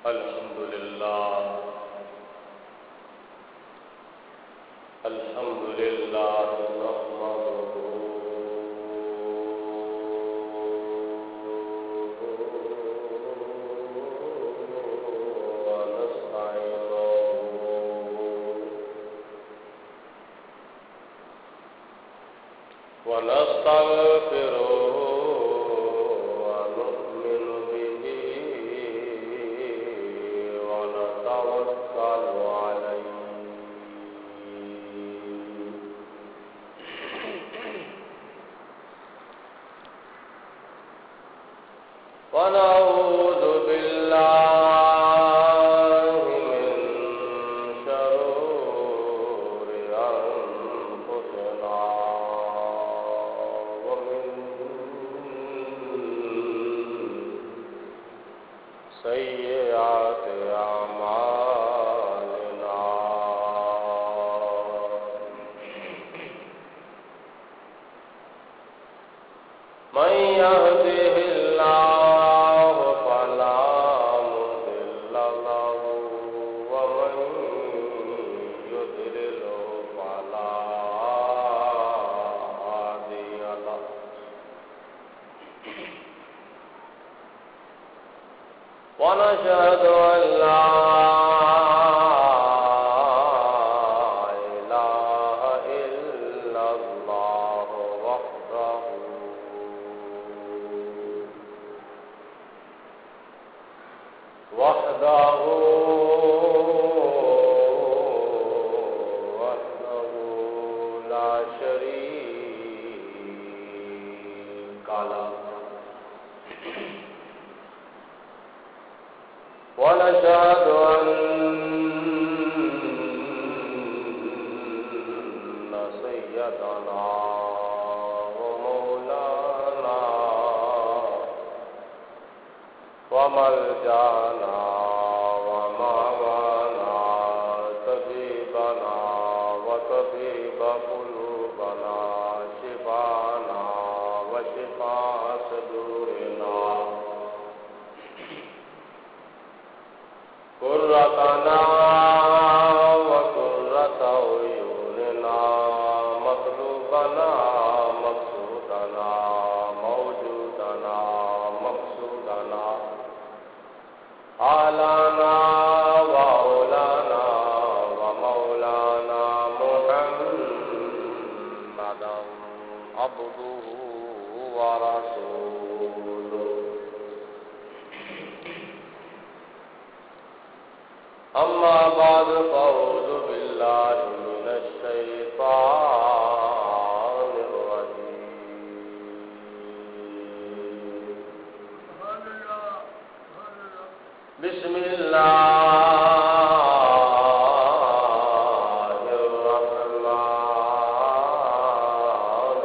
الحمد لله نحمده ونستغفره ونؤمن به ونتوكل عليه ونعوذ بالله من شرور أنفسنا سيئات أعمالنا من يهده الله فلا مضل له ومن يضلل فلا هادي له ونشهد أن لا إله إلا الله وحده لا شريك له ونشهد أن سيدنا ومولانا وملجأنا ومأوانا طبيبنا وطبيب قلوبنا شفانا وشفاء صدورنا قرتنا وقرة عيوننا مطلوبنا مقصودنا موجودنا مقصودنا آلانا وأولانا ومولانا محمدا عبده ورسوله أما بعد فأعوذ بالله من الشيطان الرجيم بسم الله الرحمن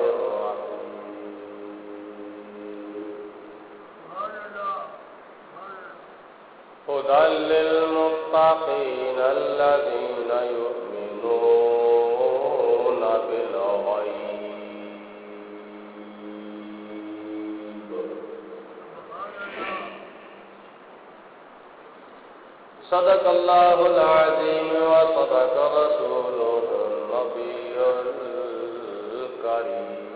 الرحيم هدى للمتقين الذين يؤمنون بالغيب صدق الله العظيم وصدق رسوله النبي الكريم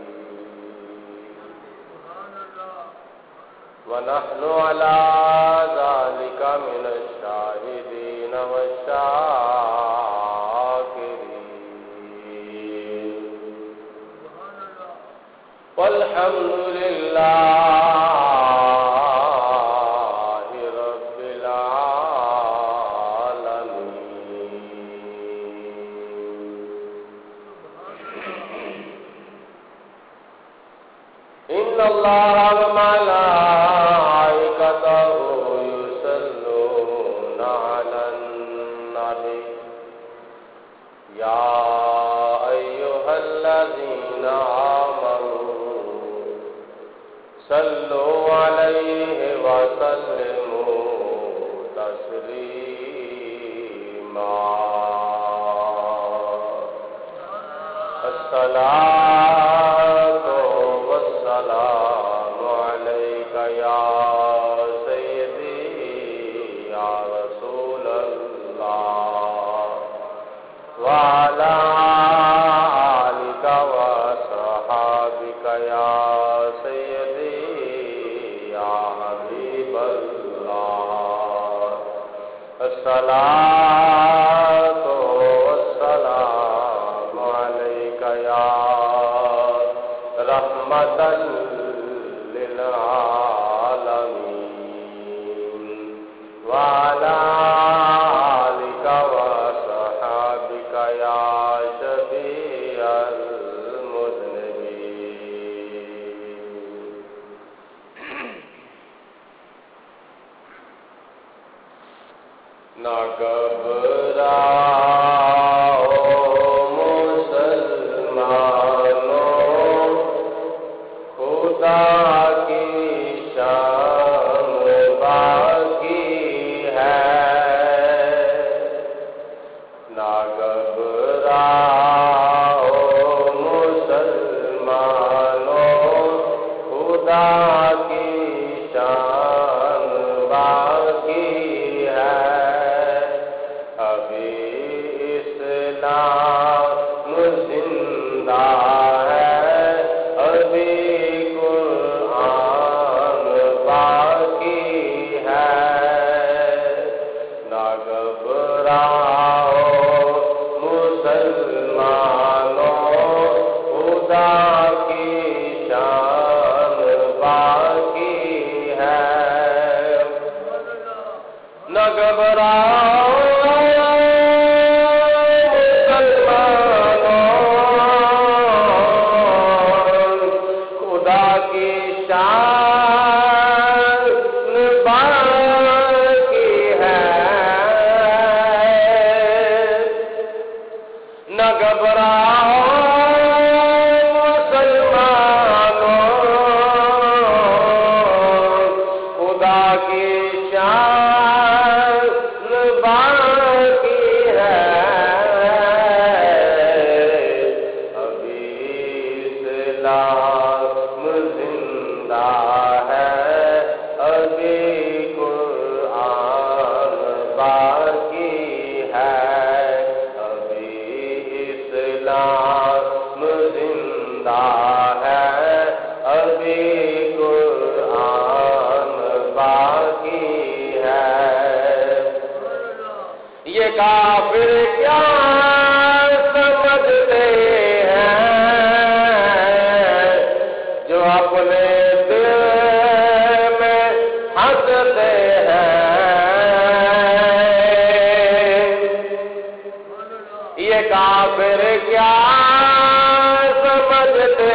ونحن على ذلك من الشاهدين والشاكرين والحمد لله رب العالمين إن الله وملائكته يصلون على النبي يا أيها الذين آمنوا صلوا عليه وسلموا تسليما الصلاة والسلام عليك يا سيدي يا سیدی یا حبیب اللہ الصلاۃ والسلام علیک یا رحمۃ للعالمین وعلی آلک وصحبک یا شفیع نہ گھبراؤ مسلمانوں خدا کی شان باقی ہے نہ گھبراؤ مسلمانوں خدا کی شان باقی ہے اسلام زندہ ہے ابھی قرآن باقی ہے نہ گھبراؤ مسلمانوں خدا کی شان باقی ہے نہ گھبراؤ کافر کیا سمجھتے ہیں جو اپنے دل میں ہنستے ہیں یہ کافر کیا سمجھتے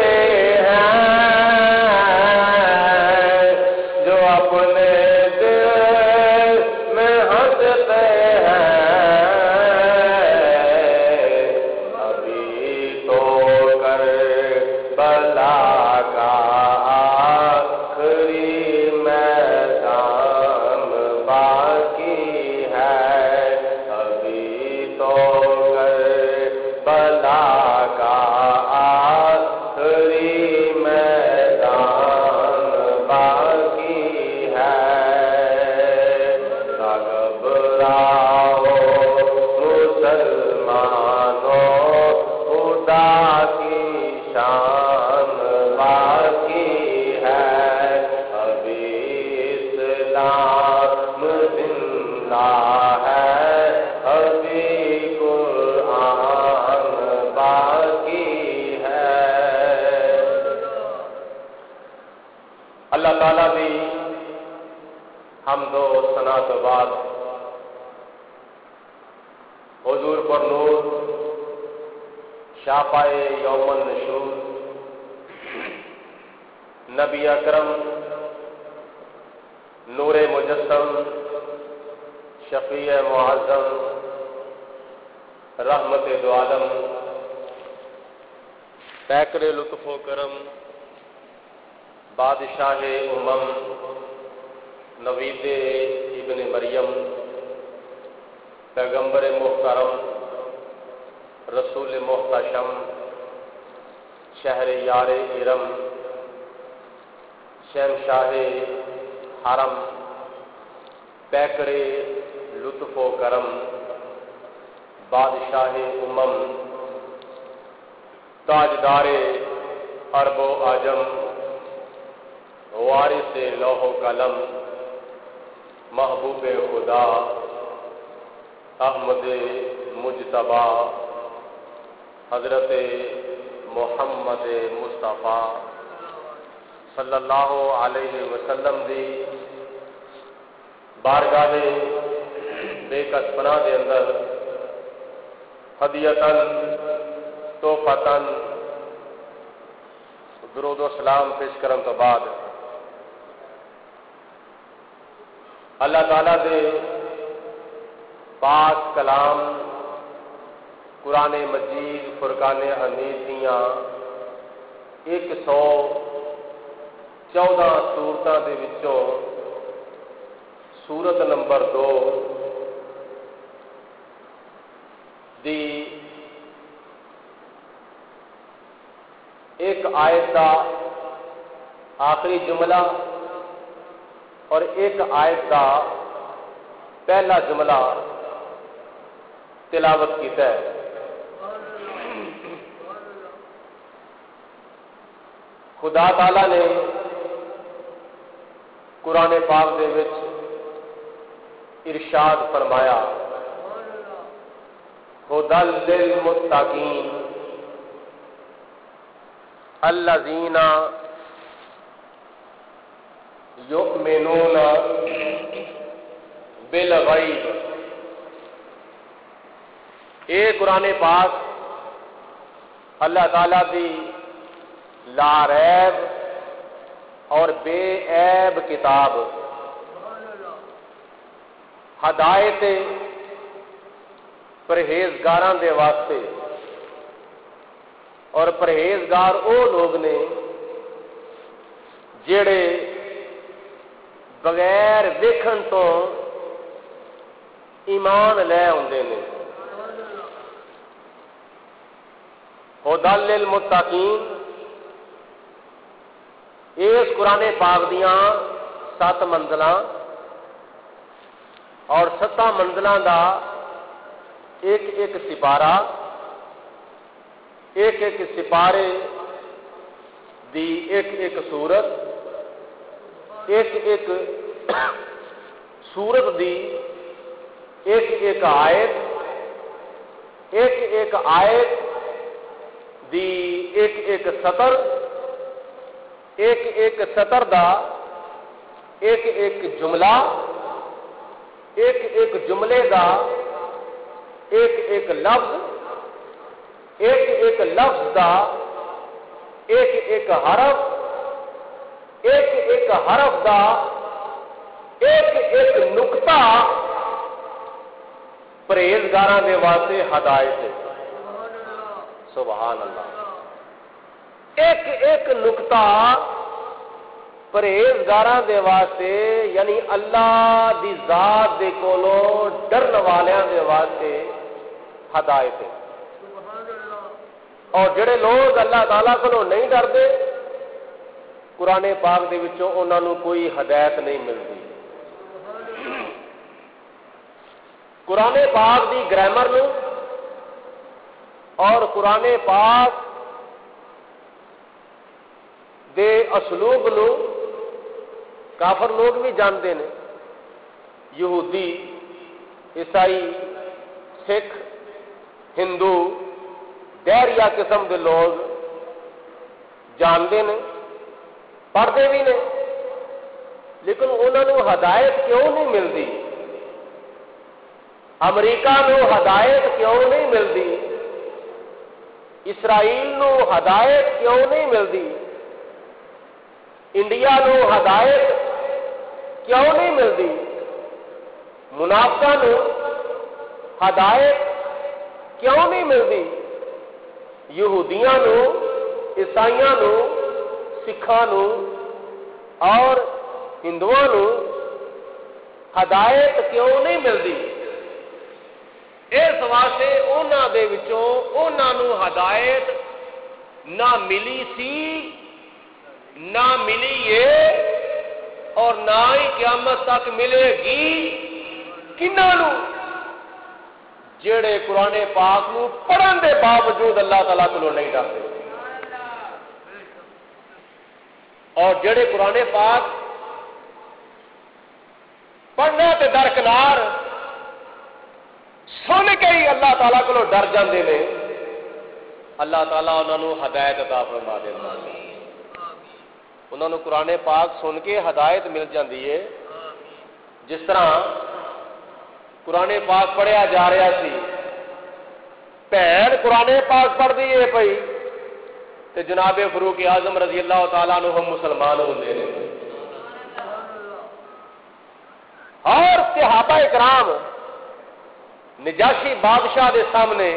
ہیں جو اپنے دل میں ہنستے ہیں اللہ تعالیٰ بھی حمد و ثنا تو بعد حضور پر نور شافائے یوم النشور نبی اکرم نور مجسم شفیع معظم رحمت دو عالم پیکر لطف و کرم بادشاہ امم نوید ابن مریم پیغمبر محترم رسول محتشم شہر یار ارم شہنشاہ حرم پیکر لطف و کرم بادشاہ امم تاجدار عرب و عجم وارث لوح و قلم محبوب خدا احمد مجتبی حضرت محمد مصطفیٰ صلی اللہ علیہ وسلم دی بارگاہ بے کس پناہ دے اندر ہدیتاً تحفتاً درود و سلام پیش کرن تو بعد اللہ تعالیٰ دے پاک کلام قرآن مجید فرقان حمید دیاں 114 سورتاں دے وچوں سورت نمبر 2 دی ایک آیت کا آخری جملہ اور ایک آیت کا پہلا جملہ تلاوت کیتا ہے۔ خدا تعالی نے قرآن پاک دے وچ ارشاد فرمایا ہدی للمتقین الذین یؤمنون بالغیب۔ اے قرآن پاک اللہ تعالیٰ دی لا ریب اور بے عیب کتاب ہدایت پرہیزگاراں دے واسطے، اور پرہیزگار او لوگ نے جڑے بغیر ویکھن تو ایمان لے آندے نے۔ ہدی للمتقین اس قرآن پاک دیاں 7 منزلاں اور 7 منزلاں دا ایک ایک سپارہ، ایک ایک سپارے دی ایک ایک سورت، ایک ایک سورت دی ایک ایک آیت، ایک ایک آیت دی ایک ایک سطر، ایک ایک سطر دا ایک ایک جملہ، ایک ایک جملے دا ایک ایک لفظ، ایک ایک لفظ دا ایک ایک حرف، ایک ایک حرف دا ایک ایک نقطہ پرہیزگاراں دے واسطے ہدایت ہے۔ سبحان اللہ۔ ایک ایک نقطہ پرہیزگاراں دے واسطے، یعنی اللہ دی ذات دے کولوں ڈرن والیاں دے واسطے ہدایت ہے۔ اور جڑے لوگ اللہ تعالیٰ کولوں نہیں ڈردے، قرآن پاک دے وچوں انہاں نوں کوئی ہدایت نہیں ملتی۔ قرآن پاک دی گرامر نوں اور قرآن پاک دے اسلوب نوں کافر لوگ بھی جانتے ہیں، یہودی، عیسائی، سکھ، ہندو، دہریا قسم کے لوگ جانتے ہیں، پڑھتے بھی نے، لیکن انہوں ہدایت کیوں نہیں ملتی؟ امریکہ نو ہدایت کیوں نہیں ملتی؟ اسرائیل نو ہدایت کیوں نہیں ملتی؟ انڈیا نو ہدایت کیوں نہیں ملتی؟ منافقاں نو ہدایت کیوں نہیں ملتی؟ یہودیاں نو، عیسائیاں نو، سکھاں نو اور ہندوؤں نو ہدایت کیوں نہیں ملتی؟ اس واسطے انہاں دے وچوں انہاں نو ہدایت نہ ملی سی، نہ ملی ہے، اور نہ ہی قیامت تک ملے گی۔ کنہاں نو؟ جڑے قرآن پاک نو پڑھن دے باوجود اللہ تعالیٰ کو نہیں ڈرتے۔ اور جڑے قرآن پاک پڑھنا تے درکنار سن کے ہی اللہ تعالیٰ کو ڈر جاندے نے، اللہ تعالیٰ انہوں نے ہدایت عطا فرما دیتا ہے۔ انہوں نے قرآن پاک سن کے ہدایت مل جاندی ہے۔ جس طرح قرآن پاک پڑھیا جا رہا سی، بھن قرآن پاک پڑھ دی ہے پئی تے جناب فاروق اعظم رضی اللہ تعالیٰ عنہ مسلمان ہوندے نے، اور صحابہ کرام نجاشی بادشاہ دے سامنے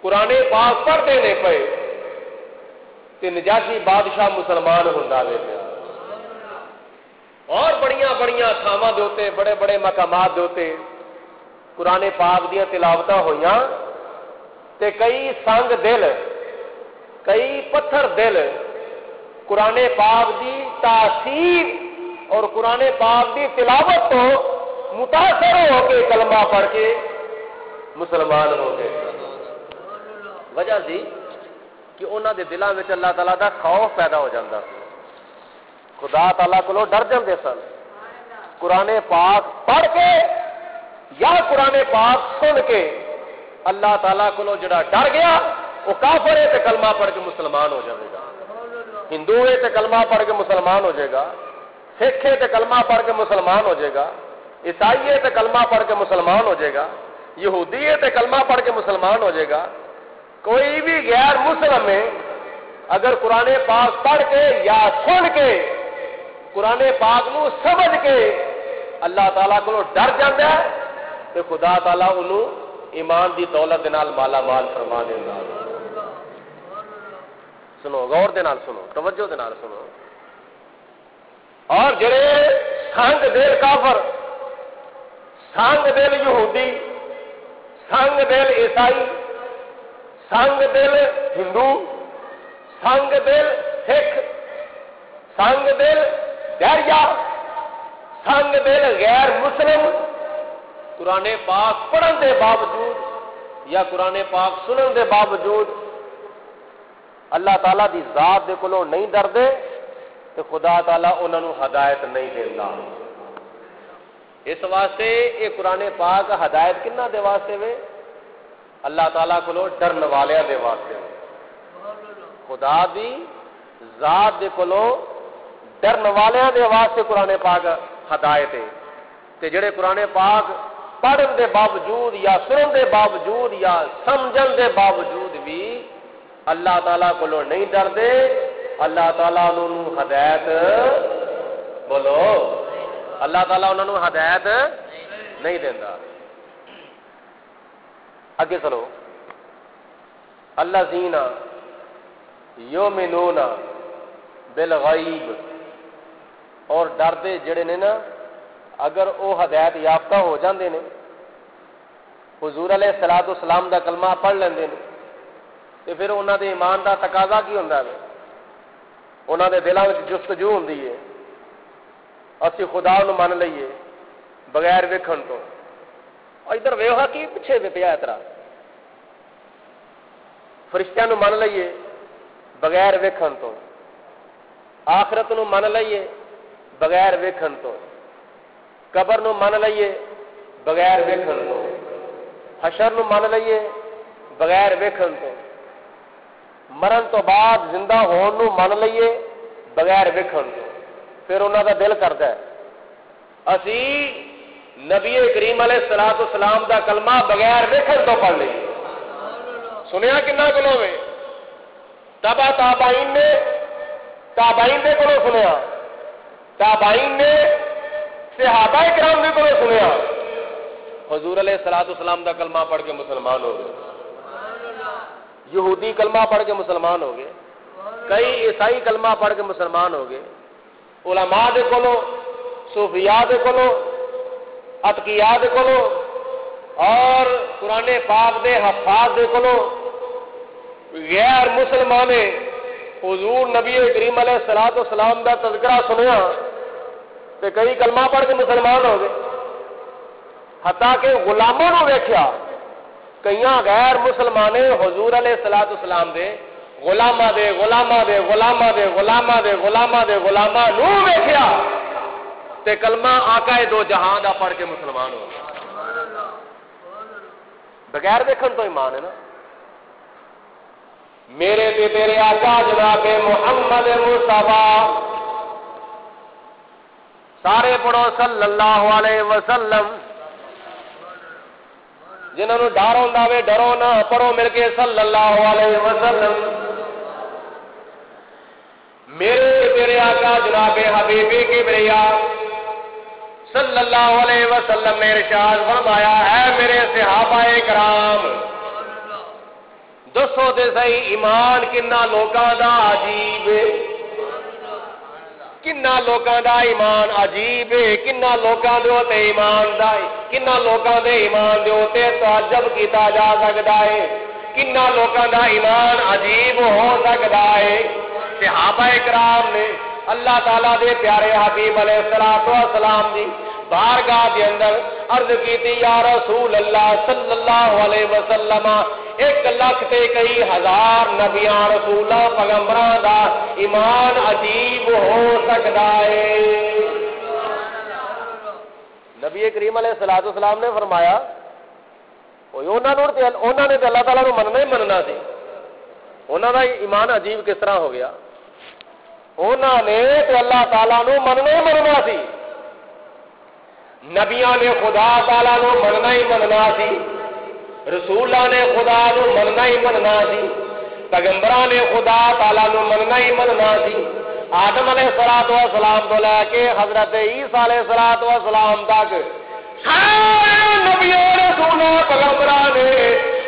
قرآن پاک پڑھتے نے پے تے نجاشی بادشاہ مسلمان ہوندا وے پیا، اور بڑیاں بڑیاں تھاواں دے اوتے بڑے بڑے مقامات دے اوتے قرآن پاک دیاں تلاوتاں ہوئیاں تے کئی سنگ دل، کئی پتھر دل قرآن پاک دی تاثیر اور قرآن پاک دی تلاوت تو متاثر ہو کے کلمہ پڑھ کے مسلمان ہو گئے۔ وجہ سی کہ انہاں دے دلاں وچ اللہ تعالیٰ دا خوف پیدا ہو جاتا سی، خدا تعالیٰ کو ڈر جاندے سن۔ قرآن پاک پڑھ کے یا قرآن پاک سن کے اللہ تعالیٰ کو جڑا ڈر گیا وہ کافر ہے تے کلمہ پڑھ کے مسلمان ہو جائے گا، ہندو ہے تے کلمہ پڑھ کے مسلمان ہو جائے گا، سکھ ہے تے کلمہ پڑھ کے مسلمان ہو جائے گا، عیسائی ہے تے کلمہ پڑھ کے مسلمان ہو جائے گا، یہودی ہے تے کلمہ پڑھ کے مسلمان ہو جائے گا۔ کوئی بھی غیر مسلم ہے اگر قرآن پاک پڑھ کے یا سن کے قرآن پاک نو سمجھ کے اللہ تعالیٰ کو ڈر جاتا ہے تو خدا تعالیٰ انہوں ایمان دی دولت دے نال مالا مال فرما دینا۔ سنو غور دے نال سنو، توجہ دے نال سنو۔ اور جڑے سنگ دل کافر، سنگ دل یہودی، سنگ دل عیسائی، سنگ دل ہندو، سنگ دل سکھ، سنگ دل دریا، سنگ دل غیر مسلم قرآن پاک پڑھن دے باوجود یا قرآن پاک سنن دے باوجود اللہ تعالیٰ دی ذات دے کولوں نہیں ڈردے تو خدا تعالیٰ انہوں نے ہدایت نہیں دیتا۔ اس واسطے یہ قرآن پاک ہدایت کنہ دے واسطے وے؟ اللہ تعالیٰ کو ڈرن والیاں دے واسطے وے۔ خدا دی ذات دے کولوں ڈرن والیاں دے واسطے قرآن پاک ہدایت ہے تے جڑے قرآن پاک پڑھن دے باوجود یا سنن دے باوجود یا سمجھن دے باوجود بھی اللہ تعالیٰ کو نہیں ڈردے، اللہ تعالیٰ انہوں ہدایت بولو اللہ تعالیٰ انہوں نے ہدایت نہیں دینا۔ اگے چلو، الذین یؤمنون بالغیب، اور ڈردے جڑے نے نا اگر وہ ہدایت یافتہ ہو جاندے نے، حضور علیہ الصلوۃ والسلام دا کلمہ پڑھ لیندے نے تے پھر انہاں دے ایمان دا تقاضا کی ہوندا ہے؟ انہاں دے دلاں وچ جستجو ہوندی ہے اسی خدا نو من لئیے بغیر ویکھن تو۔ ادھر ویکھا کی پیچھے وے پیا اترا، فرشتیاں نو من لئیے بغیر ویکھن تو، آخرت نو من لئیے بغیر ویکھن تو، قبر نو من لئیے بغیر ویکھن تو، حشر نو من لئیے بغیر ویکھن تو، مرن تو بعد زندہ ہون نو من لئیے بغیر ویکھن تو۔ پھر انہوں کا دل کرتا ہے اسی نبی کریم علیہ الصلوۃ والسلام دا کلمہ بغیر ویکھن تو پڑھ لئیے۔ سنیا کنا کولوں میں؟ تبا تابعین نے، تابعین دے کولوں سنیا، تابعین نے صحابہ کرام دے کولوں سنیا، حضور علیہ الصلوۃ والسلام دا کلمہ پڑھ کے مسلمان ہو گئے، یہودی کلمہ پڑھ کے مسلمان ہو گئے، کئی عیسائی کلمہ پڑھ کے مسلمان ہو گئے، علماء دے کولوں، صوفیاء دے کولوں، اتقیاء دے کولوں اور قرآن پاک دے حفاظ دے کولوں غیر مسلمان حضور نبی کریم علیہ الصلوۃ والسلام دا تذکرہ سنیا تے کئی کلمہ پڑھ کے مسلمان ہو گئے، حتیٰ کہ غلاموں نو ویکھیا کئیاں غیر مسلمانے حضور علیہ الصلوۃ والسلام دے غلاماں دے غلاماں دے غلاماں دے غلاماں دے غلاماں دے غلاماں نو ویکھیا تے کلمہ آقا دو جہاں دا پڑھ کے مسلمان ہو گیا. بغیر دیکھن تو ایمان ہے نا. میرے تے تیرے آقا جناب محمد مصطفیٰ سارے پڑھو صلی اللہ علیہ وسلم. جنہوں نے ڈر ہوندا وے ڈرو نہ پڑھو مل کے صلی اللہ علیہ وسلم. میرے تیرے آقا جناب حبیب کبریا صلی اللہ علیہ وسلم نے ارشاد فرمایا ہے میرے صحابہ کرام دسو تے صحیح ایمان کنا لوکاں دا عجیب ہے کنا لوکاں دا ایمان عجیب ہے کنا لوکاں دے تے ایمان دا کنا لوکاں دے ایمان دے تے تعجب کیتا جا سکدا ہے کنا لوکاں دا ایمان عجیب ہو سکدا ہے. صحابہ کرام نے اللہ تعالیٰ دے پیارے حبیب علیہ الصلوۃ والسلام دی بارگاہ دے اندر عرض کیتی یا رسول اللہ صلی اللہ علیہ وسلم 1 تے کئی ہزار نبیاں رسولاں پیغمبراں دا ایمان عجیب ہو سکدا ہے. نبی کریم علیہ الصلوۃ والسلام نے فرمایا انہوں نے اللہ تعالیٰ کو مننا ہی مننا سی انہوں کا ایمان عجیب کس طرح ہو گیا. انہوں نے تو اللہ تعالیٰ نو مننا ہی مننا سی. نبیاں نے خدا تعالیٰ نو مننا ہی مننا سی رسولاں نے خدا نو مننا ہی مننا سی پیغمبراں نے خدا تعالیٰ نو مننا ہی مننا سی. آدم علیہ الصلوۃ والسلام تو لے کے حضرت عیسیٰ علیہ الصلوۃ والسلام تک سارے نبیوں رسولوں پیغمبراں نے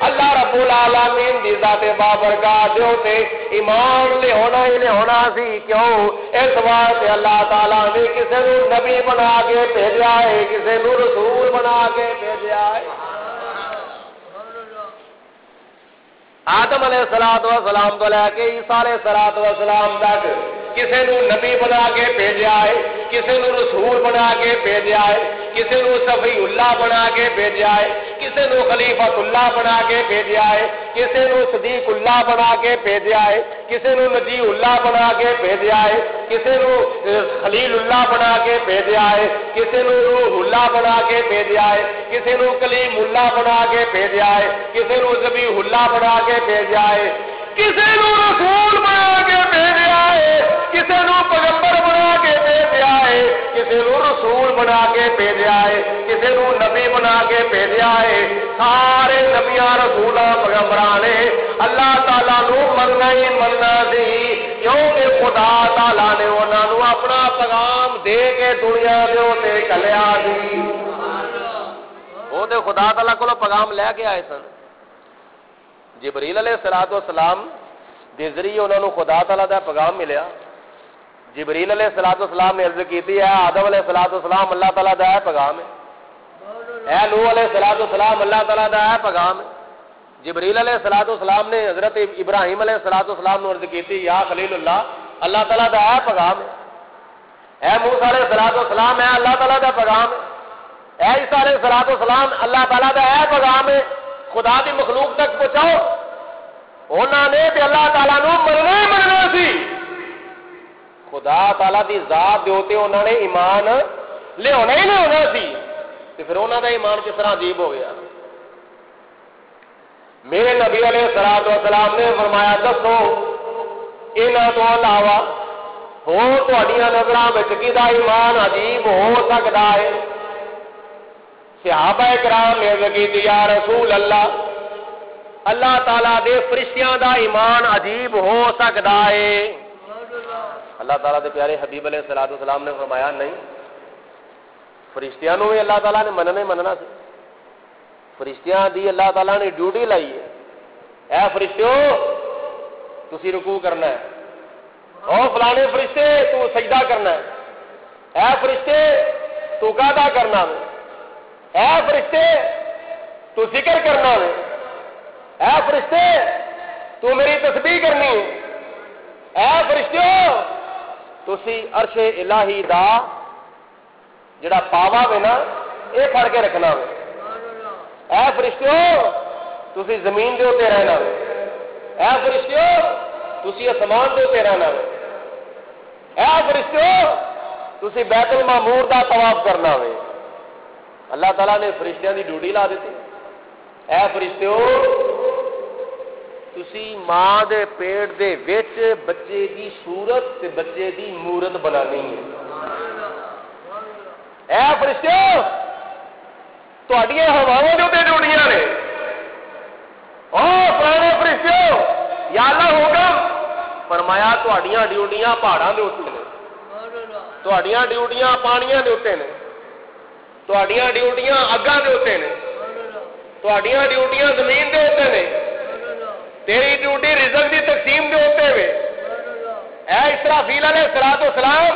اللہ رب العالمین دی ذات بابرکات دے تے ایمان لے ہونا سی. کیوں اس واسطے اللہ تعالیٰ نے کسی نو نبی بنا کے بھیجا ہے کسی نو رسول بنا کے بھیجا ہے. آدم علیہ الصلوۃ والسلام تو لے کے عیسیٰ علیہ الصلوۃ والسلام تک کسی نو نبی بنا کے بھیجا ہے کسی نو رسول بنا کے بھیجا ہے کسی نو صفی اللہ بنا کے بھیجا ہے کسی نو خلیفۃ اللہ بنا کے بھیجا ہے کسی نو صدیق اللہ بنا کے بھیجا ہے کسی نو نبی اللہ بنا کے بھیجا ہے کسی نو خلیل اللہ بنا کے بھیجا ہے کسی نو روح اللہ بنا کے بھیجا ہے کسی نو کلیم اللہ بنا کے بھیجا ہے کسی نو ذبیح اللہ بنا کے بھیجا ہے کسی نو رسول بنا کے بھیجا ہے کسی نو پیغمبر بنا کے بھیجا ہے کسی نو رسول بنا کے بھیجا ہے کسی نو نبی بنا کے بھیجا ہے. سارے نبیاں رسولاں پیغمبراں نے اللہ تعالیٰ نو مننا ہی مننا سی کیونکہ خدا تعالیٰ نے انہاں نو اپنا پیغام دے کے دنیا دے تے کلیا سی. وہ تے خدا تعالیٰ کولوں پیغام لے کے آئے سن. جبریل علیہ الصلوۃ والسلام دے ذریعے انہوں نے خدا تعالیٰ دا پیغام ملیا. جبریل علیہ الصلوۃ والسلام نے عرض کیتی ہے آدم علیہ الصلوۃ والسلام اللہ تعالیٰ دا پیغام ہے اے نوح علیہ الصلوۃ والسلام اللہ تعالیٰ دا پیغام ہے. جبریل علیہ الصلوۃ والسلام نے حضرت ابراہیم علیہ الصلوۃ والسلام نے عرض کیتی یا خلیل اللہ اللہ تعالیٰ دا پیغام ہے. اے موسیٰ علیہ الصلوۃ والسلام ہے اللہ تعالیٰ دا پیغام ہے. اے عیسیٰ علیہ الصلوۃ والسلام اللہ تعالیٰ دا پیغام ہے. خدا دی مخلوق تک پہنچاؤ. انہوں نے تے اللہ تعالیٰ نو مننا ہی مننا سی. خدا تعالیٰ دی ذات دے ہوتے انہوں نے ایمان لے ہونا سی تے پھر انہوں دا ایمان کس طرح عجیب ہو گیا. میرے نبی علیہ الصلوۃ والسلام نے فرمایا دسو انہاں تو علاوہ ہور تہاڈیاں نظراں وچ کیدا ایمان عجیب ہو سکدا ہے. صحابہ کرام نے عرض کیتی یا رسول اللہ تعالیٰ دے فرشتیاں دا ایمان عجیب ہو سکدا ہے. اللہ تعالیٰ دے پیارے حبیب علیہ الصلوۃ والسلام نے فرمایا نہیں فرشتیاں نو بھی اللہ تعالیٰ نے مننا سی. فرشتیاں دی اللہ تعالیٰ نے ڈیوٹی لائی ہے. اے فرشتیوں تسی رکوع کرنا ہے او فلانے فرشتے تو سجدہ کرنا ہے. اے فرشتے تو قعدہ کرنا ہے. اے فرشتے تو ذکر کرنا ہے. اے فرشتے تو میری تسبیح کرنی ہے. اے فرشتیوں تسی عرش الہی دا جڑا پاوا ہے نا یہ پھڑ کے رکھنا ہے. اے فرشتیوں تسی زمین دے اوتے رہنا ہے. اے فرشتیوں تسی اسمان دے تے رہنا وے، اے فرشتو تسی بیت المعمور دا طواف کرنا وے۔ اللہ تعالیٰ نے فرشتیاں دی ڈیوٹی لا دیتی، اے فرشتو تسی ماں دے پیٹ دے وچ بچے دی صورت تے بچے دی مورت بنانی ہے۔ اے فرشتو تہاڈیاں ہواواں دے اوتے ڈیوٹیاں نے، او پرانے فرشتو یا اللہ حکم فرمایا تہاڈیاں ڈیوٹیاں پہاڑاں دے اوتے نے، تہاڈیاں ڈیوٹیاں پانیاں دے اوتے نے، تہاڈیاں ڈیوٹیاں اگاں دے اوتے نے، تہاڈیاں ڈیوٹیاں زمین دے اوتے نے، تیری ڈیوٹی رزق دی تقسیم دے اوتے وے۔ اے اسرافیل علیہ السلام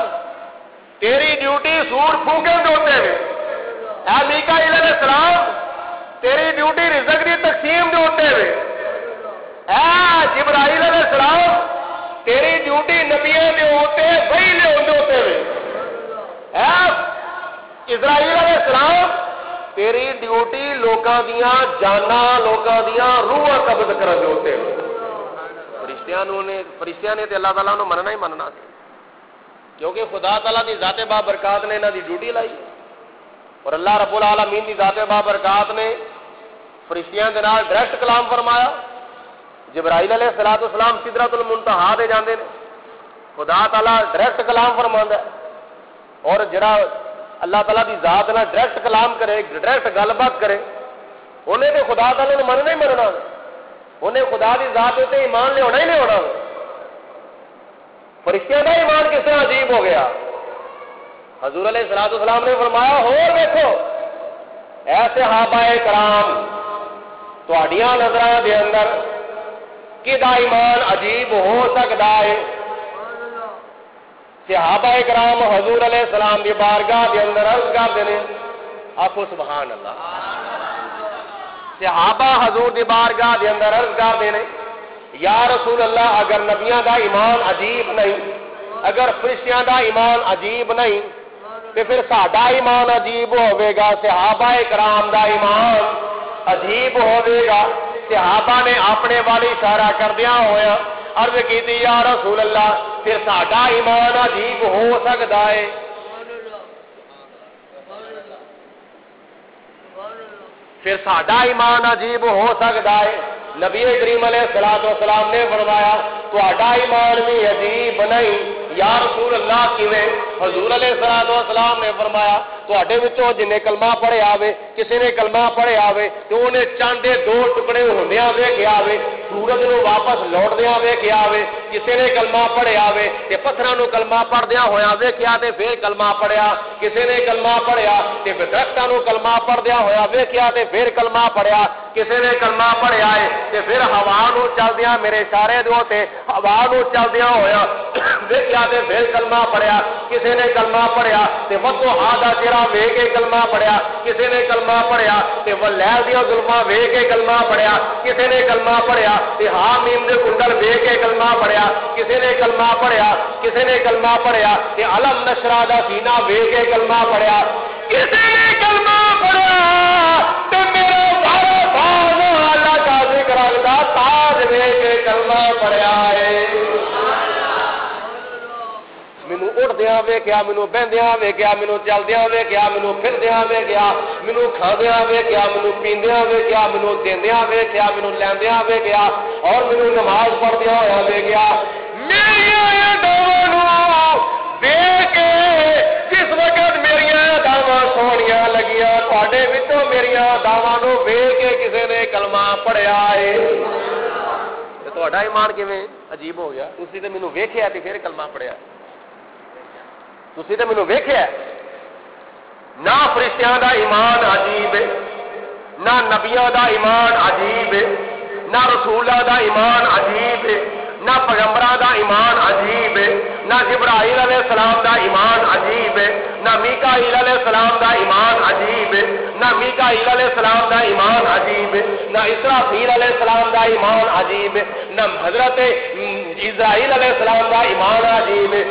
تیری ڈیوٹی سور پھونکن دے اوتے وے۔ اے میکائیل علیہ السلام تیری ڈیوٹی رزق دی تقسیم دے اوتے وے۔ اے جبرائیل علیہ السلام تیری ڈیوٹی نبیوں دے اوتے وہی لے ہوندے اوتے وے۔ اے اسرائیل علیہ السلام تیری ڈیوٹی لوکاں دیاں جاناں لوکاں دیاں روحاں قبض کرن دے اوتے وے۔ فرشتیاں نے تے اللہ تعالیٰ نو مننا ہی مننا سی، کیونکہ خدا تعالیٰ دی ذات بابرکات نے انہاں دی ڈیوٹی لائی، اور اللہ رب العالمین دی ذات بابرکات نے فرشتیاں دے نال ڈائریکٹ کلام فرمایا۔ جبرائیل علیہ السلام سدرۃ المنتہا دے جاندے نے، خدا تعالیٰ ڈائریکٹ کلام فرماندا ہے، اور جڑا اللہ تعالیٰ دی ذات نال ڈائریکٹ کلام کرے، ڈائریکٹ گل بات کرے، انہیں تے خدا تعالیٰ نے مننا ہی مننا، انہیں خدا دی ذات تے ایمان لے ہونا ہی نہیں ہونا۔ فرشتیاں دا ایمان کس طرح عجیب ہو گیا؟ حضور علیہ السلام نے فرمایا ہور دیکھو اے صحابہ کرام تہاڈیاں نظراں دے اندر کدا ایمان عجیب ہو سکدا ہے؟ صحابہ کرام حضور علیہ السلام دی بارگاہ دے اندر عرض کرتے ہیں، آخو سبحان اللہ۔ صحابہ حضور دی بارگاہ دے اندر عرض کرتے ہیں، یا رسول اللہ اگر نبیاں دا ایمان عجیب نہیں، اگر فرشتیاں دا ایمان عجیب نہیں تے پھر ساڈا ایمان عجیب ہوے گا، صحابہ کرام دا ایمان عجیب ہوے گا۔ صحابہ نے اپنے والی اشارہ کردیاں ہویا عرض کیتی، یا رسول اللہ پھر ساڈا ایمان عجیب ہو سکدا ہے؟ پھر ساڈا ایمان عجیب ہو سکدا ہے؟ نبی کریم علیہ السلام نے فرمایا تہاڈا ایمان بھی عجیب نہیں۔ یا رسول اللہ کیویں؟ حضور علیہ السلام نے فرمایا تہاڈے وچوں جن نے کلمہ پڑھیا ہوے، کسی نے کلمہ پڑھیا ہوے تے انہیں چاند دے دو ٹکڑے ہوندیاں ویکھیا ہوے، سورج نو واپس لوٹدیاں ویکھیا ہوے، کسی نے کلمہ پڑھیا ہوے تے پتھراں نو کلمہ پڑھدیاں ہویا ویکھیا تے پھر کلمہ پڑھیا، کسی نے کلمہ پڑھیا تے درختاں نو کلمہ پڑھدیاں ہویا ویکھیا تے پھر کلمہ پڑھیا، کسی نے کلمہ پڑھیا ہے تے پھر ہوا نو چلدیاں میرے اشارے دے تے ہوا نو چلدیاں ہویا ویکھیا تے پھر کلمہ پڑھیا، کسی نے کلمہ پڑھیا تے وقو ہادا چہرہ ویکھ کے کلمہ پڑھیا، کسی نے کلمہ پڑھیا تے ولیل دیاں ظلماں ویکھ کے کلمہ پڑھیا، کسی نے کلمہ پڑھیا تے ہا میم دے کنڈل ویکھ کے کلمہ پڑھیا، کسی نے کلمہ پڑھیا، کسی نے کلمہ پڑھیا تے علم نشرہ دا سینہ ویکھ کے کلمہ پڑھیا، کسی نے کلمہ پڑھیا تے میرے بارے باز اللہ کا ذکر دا تاج ویکھ کے کلمہ پڑھیا ہے۔ مینو اٹھدیاں ویکھیا، مینو بہندیاں ویکھیا، مینو چلدیاں ویکھیا، مینو پھردیاں ویکھیا، مینو کھاندیاں ویکھیا، مینو پیندیاں ویکھیا، مینو دیندیاں ویکھیا، مینو لیندیاں ویکھیا، اور مینو نماز پڑھدیاں ہویا ویکھیا۔ میریاں اداواں نو ویکھ کے جس وقت میریاں اداواں سونیاں لگیاں تہاڈے وچوں میریاں اداواں نو ویکھ کے کسی نے کلمہ پڑھیا ہے، تے تہاڈا ایمان کیویں عجیب ہو گیا؟ تسی تے مینو ویکھیا تے پھر کلمہ پڑھیا، تسی تے مینوں ویکھیا نہ فرشتیاں دا ایمان عجیب ہے، نہ نبیاں دا ایمان عجیب ہے، نہ رسولاں دا ایمان عجیب ہے، نہ پیغمبراں دا ایمان عجیب ہے، نہ جبرائیل علیہ السلام دا ایمان عجیب ہے، نہ میکائیل علیہ السلام دا ایمان عجیب ہے، نہ میکائیل علیہ السلام دا ایمان عجیب ہے، نہ اسرافیل علیہ السلام دا ایمان عجیب ہے، نہ حضرت اسرائیل علیہ السلام دا ایمان عجیب ہے۔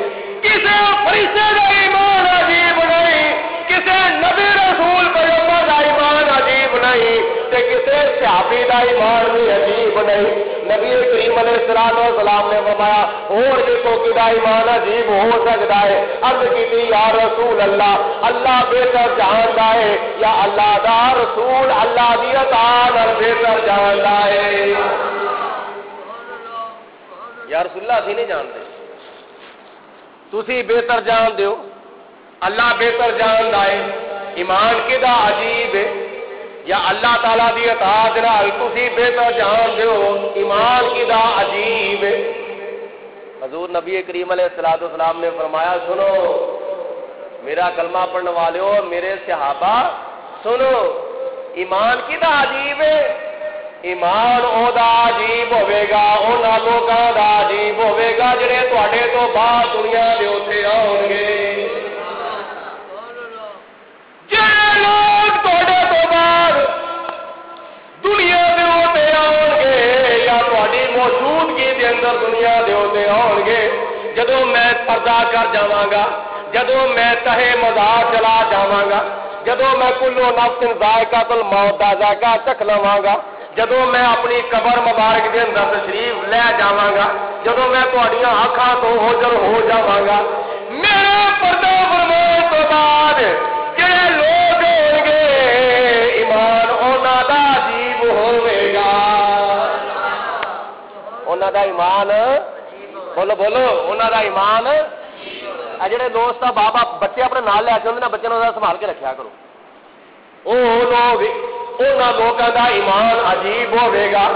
کسی فرشتے کا ایمان عجیب نہیں، کسی نبی رسول پیغمبر کا ایمان عجیب نہیں، تے کسی صحابی کا ایمان بھی عجیب عجیب نہیں. نبی کریم علیہ السلام نے فرمایا اور بھی تو کدا ایمان عجیب ہو سکتا ہے. عرض کی یا رسول اللہ اللہ بہتر جانتا ہے یا اللہ دا رسول اللہ دی اطاعت بہتر جانتا ہے. یا رسول اللہ اسی نہیں جانتے, تسی بہتر جان دیو, اللہ بہتر جانتا ہے. ایمان کدا عجیب ہے یا اللہ تعالیٰ دی اطاعت نال تسی بہتر جان دیو ایمان کدا عجیب ہے. حضور نبی کریم علیہ السلام نے فرمایا سنو میرا کلمہ پڑھنے والے ہو میرے صحابہ سنو ایمان کدا عجیب ہے. ایمان او دا عجیب ہوے گا انہاں لوکاں دا عجیب ہوے گا جڑے تواڈے تو بعد دنیا دے اوتھے آون گے. جڑے لوگ تواڈے تو بعد دنیا دے اوتھے آون گے یا تواڈی موجودگی دے اندر دنیا دے اوتھے آون گے جدوں میں پردہ کر جاواں گا, جدوں میں تہے مزار چلا جاواں گا, جدوں میں کلو نفس ذائقۃ الموت دا ذائقہ چکھ لواں گا, جدوں میں اپنی قبر مبارک دے اندر تشریف لے جاواں گا, جدوں میں تہاڈیاں اکھاں تو اوجل ہو جاواں گا, میرے پردہ فرمان تو بعد جڑے لوگ ہون گے ایمان انہاں دا عجیب ہوے گا. انہاں دا ایمان بولو بولو انہاں دا ایمان. جڑے دوست آ بابا بچے اپنے نال لے کے نا بچے نوں سنبھال کے رکھیا کرو. وہ لوگ انہاں لوکاں دا ایمان عجیب ہوے گا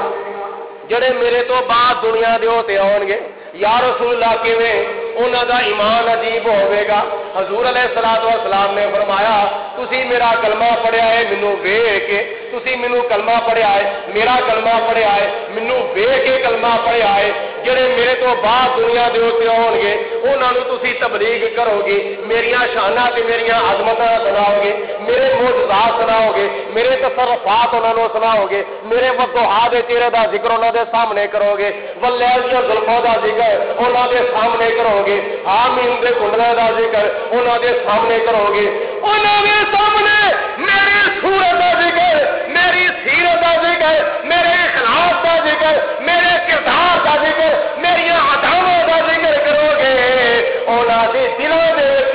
جڑے میرے تو بعد دنیا دے ہوتے آن گے. یا رسول اللہ کیویں انہاں دا ایمان عجیب ہوے گا. حضور علیہ الصلوۃ والسلام نے فرمایا تسی میرا کلمہ پڑھیا ہے مینوں ویکھ کے, تسی مینوں کلمہ پڑھیا ہے میرا کلمہ پڑھیا ہے مینوں ویکھ کے کلمہ پڑھیا ہے. جڑے میرے تو بعد دنیا دے ہوتے آن گے انہاں نوں تسی تبلیغ کرو گے, میریاں شاناں تے میریاں عظمتاں سناؤ گے, میرے معجزات سناؤ گے, میرے تصرفات انہاں نوں سناؤ گے, میرے وضحاء دے چہرے دا ذکر انہاں دے سامنے کرو گے, واللیل دی زلفاں دا ذکر انہاں دے سامنے کرو گے, آمین دے کنڈلاں دا ذکر انہاں دے سامنے کرو گے, انہاں دے سامنے میری صورت دا ذکر, میری سیرت دا ذکر, میرے اخلاق دا ذکر, میرے کردار دا ذکر, میری عطاواں دا ذکر کرو گے. انہاں دے دلاں دے وچ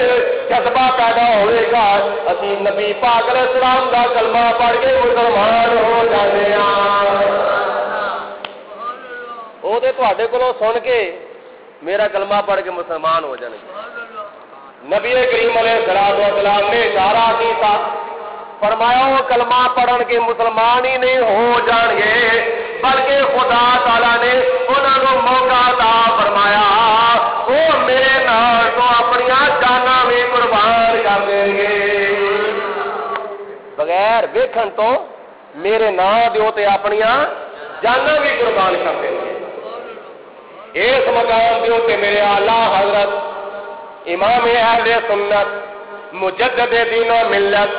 جذبہ پیدا ہوئے گا اسی نبی پاک علیہ السلام دا کلمہ پڑھ کے مسلمان ہو جانے ہاں. وہ تے تواڈے کولوں سن کے میرا کلمہ پڑھ کے مسلمان ہو جانے. نبی کریم علیہ السلام نے اشارہ کیتا فرمایا وہ کلمہ پڑھن کے مسلمان ہی نہیں ہو جان گے بلکہ خدا تعالیٰ نے انہوں کو موقع عطا فرمایا وہ میرے نال تو اپنی جاناں بھی قربان کر دیں گے. بغیر ویکھن تو میرے نام دیو تے اپنی جاناں بھی قربان کر دیں گے. اس مقام دیو تے میرے اعلیٰ حضرت امام اہل سنت مجدد دین و ملت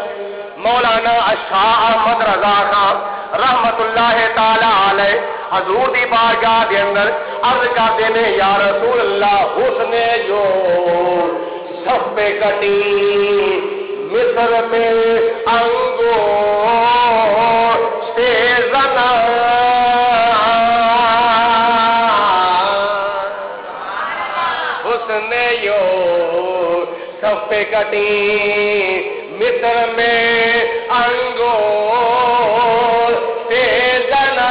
مولانا اشاہ احمد رضا خان رحمت اللہ تعالی علیہ حضور دی بارگاہ دے اندر عرض کرتے نے یا رسول اللہ حسن جو سب پہ کٹی مصر میں انگور سے زنا حسن جو سب پہ کٹی مصر میں انگور سے زنا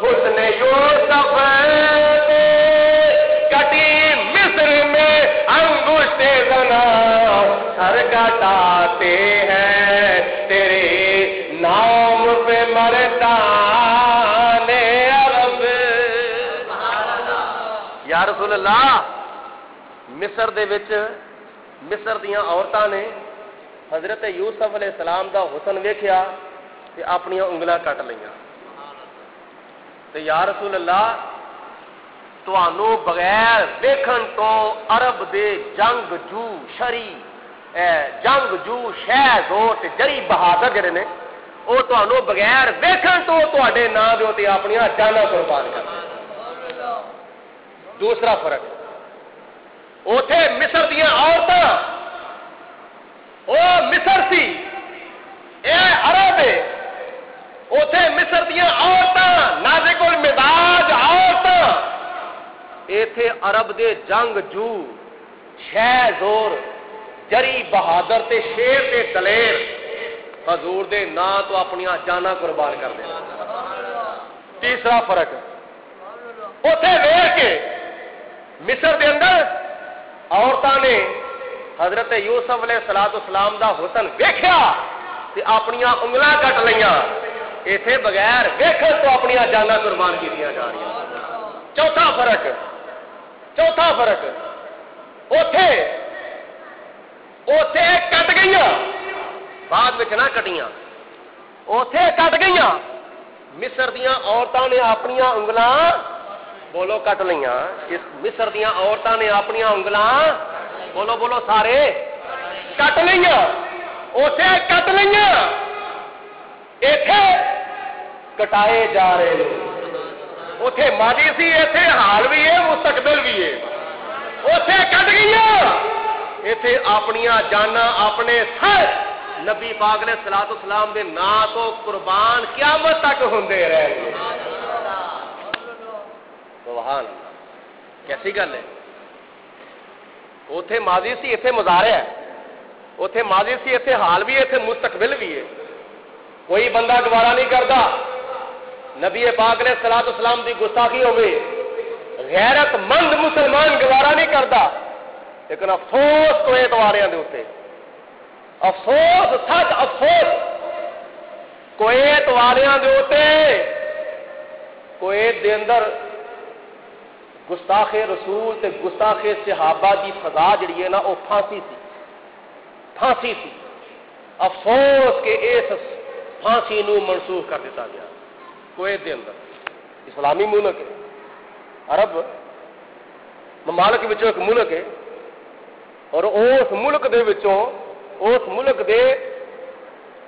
حسن یوسف پہ کٹی مصر میں انگور سے زنا سر کٹاتے ہیں تیرے نام پہ مرتا یا رسول اللہ. مصر دے وچ مصر دیاں عورتاں نے حضرت یوسف علیہ السلام دا حسن ویکھیا تے اپنی انگلاں کٹ لیاں تے یا رسول اللہ تانوں بغیر ویکھن تو عرب دے جنگ جو شری جنگ جو شہزو تے جری بہادر جڑے نے او تانوں بغیر ویکھن تو تواڈے نام دے تے اپنی جاناں قربان کر دیں. دوسرا فرق اوتھے مصر دیاں عورتاں او مصر سی عرب ہے، اتے مصر دیا عورتاں نازک المزاج عورتاں، ایتھے عرب دے جنگ جو شہ زور جری بہادر تے شیر تے دلیر حضور دے نا تو اپنی جانا قربان کر دے۔ تیسرا فرق اتے ویکھ کے مصر دے اندر عورتاں نے حضرت یوسف علیہ السلام دا حسن ویکھیا تے اپنی انگلاں کٹ لیاں، ایتھے بغیر ویکھن تو اپنی جانا قربان کیتیاں جا رہی۔ چوتھا فرق اوتھے کٹ گئیاں، بعد وچ نہ کٹیاں، اوتھے کٹ گئیاں۔ مصر دیاں عورتاں نے اپنی انگلاں بولو کٹ لیاں، اس مصر دیاں عورتاں نے اپنی انگلاں بولو سارے کٹ لیاں، اوتھے کٹ لیاں، ایتھے کٹائے جا رہے ہیں۔ اوتھے ماضی سی، ایتھے حال بھی ہے مستقبل بھی ہے۔ اوتھے کٹ گئیاں، ایتھے اپنی جانا اپنے سر نبی پاک علیہ الصلوۃ والسلام دے نا تو قربان قیامت تک ہوندے رہے گے۔ سبحان اللہ، کیسی گل ہے؟ اوتھے ماضی سی، ایتھے مضارع ہے، اوتھے ماضی سی، ایتھے حال بھی ہے، ایتھے مستقبل بھی ہے۔ کوئی بندہ گوارا نہیں کرتا نبی پاک علیہ الصلوۃ والسلام دی گستاخی ہوئے، غیرت مند مسلمان گوارا نہیں کرتا، لیکن افسوس کویت والیاں دے اوتے، افسوس سچ افسوس کویت والیاں دے اوتے، کویت دے اندر گستاخ رسول تے گستاخ صحابہ دی سزا جڑی ہے نا وہ پھانسی سی۔ افسوس کہ اس پھانسی نو منسوخ کر دیتا گیا کویت دے اندر۔ اسلامی ملک ہے، عرب ممالک وچوں ایک ملک ہے، اور اس ملک دے وچوں اس ملک دے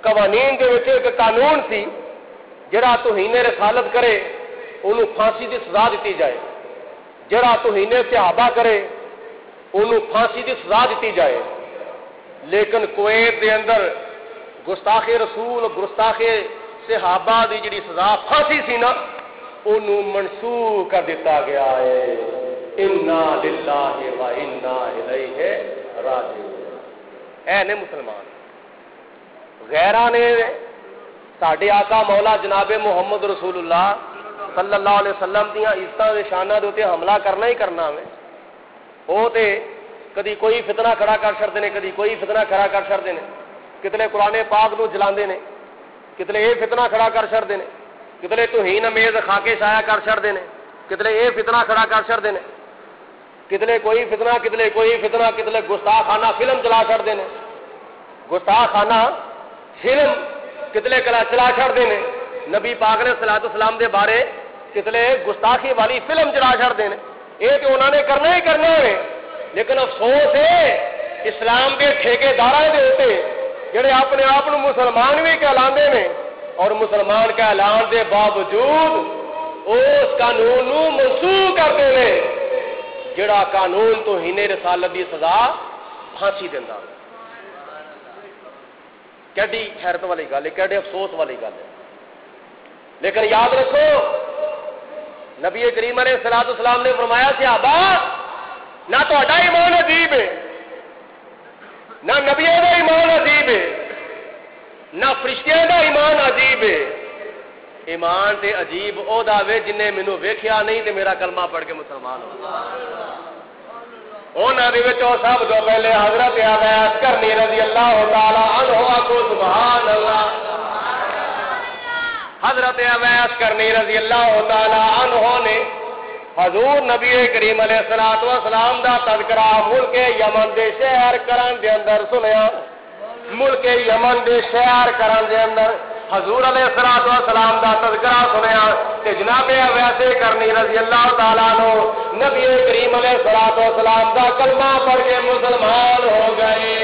قوانین دے وچ ایک قانون سی جڑا توہین رسالت کرے انہوں پھانسی دی سزا دیتی جائے، جڑا توہین صحابہ کرے انہوں پھانسی دی سزا دیتی جائے۔ لیکن کویت دے اندر گستاخ رسول گستاخ صحابہ دی جڑی سزا پھانسی سی نا انہوں منسوخ کر دیتا گیا ہے۔ انا للہ و انا الیہ راجعون۔ اے نے مسلمان غیراں نے ساڈے آقا مولا جناب محمد رسول اللہ صلی اللہ علیہ وسلم دیاں عزتاں دے شاناں دے اوتے حملہ کرنا ہی کرنا ہے۔ او تے کدی کوئی فتنہ کھڑا کر چھڑدے نے، کدی کوئی فتنہ کھڑا کر چھڑدے نے، کتنے قرآن پاک نو جلاندے نے، کتنے یہ فتنہ کھڑا کر چھڑدے نے، کتنے توہین امیز خاکے شایا کر چھڑدے نے، کتنے یہ فتنہ کھڑا کر چھڑدے نے، کتنے کوئی فتنہ کتنے گستاخانہ فلم چلا چھڑدے نے، گستاخانہ فلم کتنے چلا چھڑدے نے، نبی پاک نے صلاۃ والسلام دے بارے کتنے گستاخی والی فلم چلا چھڑدے نے۔ یہ تو انہوں نے کرنا ہی کرنا ہے، لیکن افسوس ہے اسلام کے ٹھیکیداراں دے ہوتے جڑے اپنے آپ مسلمان بھی کہلاندے نے اور مسلمان کہلان دے باوجود اس قانون نو منسوخ کرتے ہیں جڑا قانون توہین رسالت دی سزا پھانسی دیندا۔ کیڈی حیرت والی گل ہے، کیڈے افسوس والی گل ہے۔ لیکن یاد رکھو نبی کریم علیہ الصلوۃ والسلام نے فرمایا صحابہ نہ تہاڈا ایمان عجیب ہے، نہ نبیوں دا ایمان عجیب ہے، نہ فرشتیاں دا ایمان عجیب ہے، ایمان تے عجیب او دا وے جنہیں مینوں ویکھیا نہیں تے میرا کلمہ پڑھ کے مسلمان ہو۔ انہاں دے وچ سب تو پہلے حضرت اویس کرنی رضی اللہ تعالی عنہ کو سبحان اللہ، حضرت اویس کرنی رضی اللہ تعالی عنہ نے حضور نبی کریم علیہ الصلوۃ والسلام دا تذکرہ ملک یمن دے شہر کرن دے اندر سنیا، ملک یمن دے شہر کرن دے اندر حضور علیہ الصلوۃ والسلام دا تذکرہ سنیا تے جناب اویس کرنی رضی اللہ تعالیٰ عنہ نبی کریم علیہ الصلوۃ والسلام دا کلمہ پڑھ کے مسلمان ہو گئے۔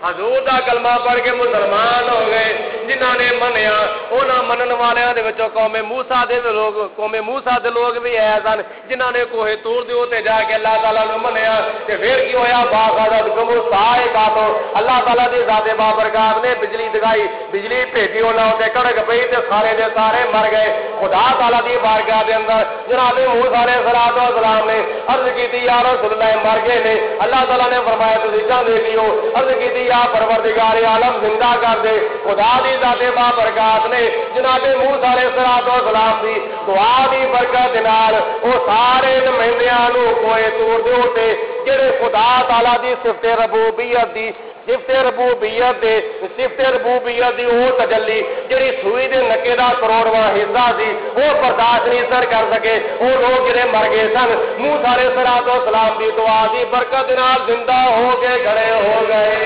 حضور دا کلمہ پڑھ کے مسلمان ہو گئے. جنہاں نے منیا انہاں منن والیاں دے وچوں قوم موسیٰ دے لوگ بھی ہے سن جنہاں نے کوہ طور دے اوتے جا کے اللہ تعالیٰ نو منیا. تے پھر کی ہویا باخبر گمو سائے کاتو اللہ تعالیٰ دی ذات بابرکات نے بجلی دکھائی, بجلی بھیجی انہاں تے کڑک پئی تے سارے دے سارے مر گئے. خدا تعالیٰ دی بارگاہ دے اندر جناب موسیٰ علیہ السلام نے عرض کیتی یا رسول اللہ مر گئے نے. اللہ تعالیٰ نے فرمایا تسی چاہندے کیو؟ عرض کیتی یا پروردگار عالم زندہ کر دے. خدا دی ذات بابرکات نے جناب موسیٰ علیہ السلام دی دعا دی برکت نال او سارے نمائندیاں نو کوئے طور دے اوتے جڑے خدا تعالیٰ دی صفت ربوبیت دی او تجلی جڑی سوئی دے نکے دا کروڑواں حصہ سی وہ برداشت نہیں سر کر سکے. وہ لوگ جڑے مر گئے سن موسیٰ علیہ السلام دی دعا دی برکت نال زندہ ہو کے کھڑے ہو گئے.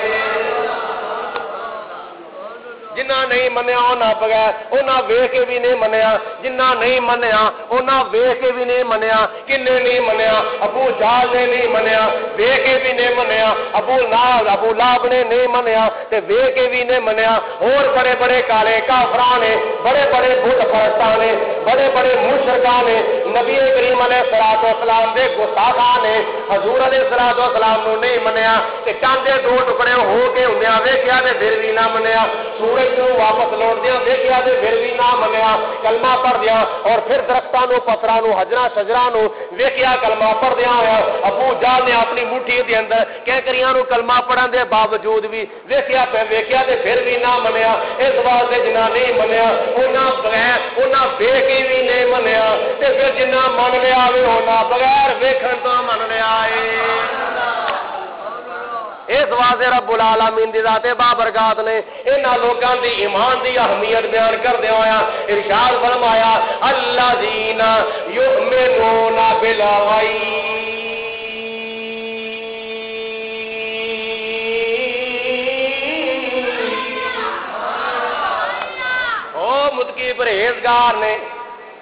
جنہ نہیں منیا انہاں بغیر انہاں ویکھ کے بھی نہیں منیا. جنہ نہیں منیا انہاں ویکھ کے بھی نہیں منیا. کنے نہیں منیا؟ ابو جہل نے نہیں منیا, ویکھ کے بھی نہیں منیا. ابو لہب نے نہیں منیا تے ویکھ کے بھی نہیں منیا. اور بڑے بڑے کالے کافراں نے, بڑے بڑے بت پرستاں نے, بڑے بڑے مشرکاں نے نبی کریم علیہ السلام دے گستاخاں نے حضور علیہ السلام نو نہیں منیا. تے چاندے دو ٹکڑے ہو کے ہوندیاں ویکھیا تے پھر بھی نہ منیا. سورج واپس لوٹ دیا دیکھیا تے پھر بھی نہ منیا. کلمہ پڑھ دیا اور پھر درختاں نو پتھراں نو حجراں شجراں نو ویکھیا کلمہ پڑھ دیا ہویا. ابو جہل نے اپنی مٹھی دے اندر کینکریاں نو کلمہ پڑھن دے باوجود بھی ویکھیا تے پھر بھی نہ منیا. اس واسطے جنہ نہیں منیا انہاں بغیر انہاں ویکھ کے بھی نہیں منیا تے پھر جنہ من لیا وی انہاں بغیر ویکھن تو من لیا اے. اس واسطے رب العالمین دی ذات بابرکات نے انہاں لوکاں دی ایمان دی اہمیت بیان کردے ہویا ارشاد فرمایا الذین یؤمنون بالغیب. او متقی پرہیزگار نے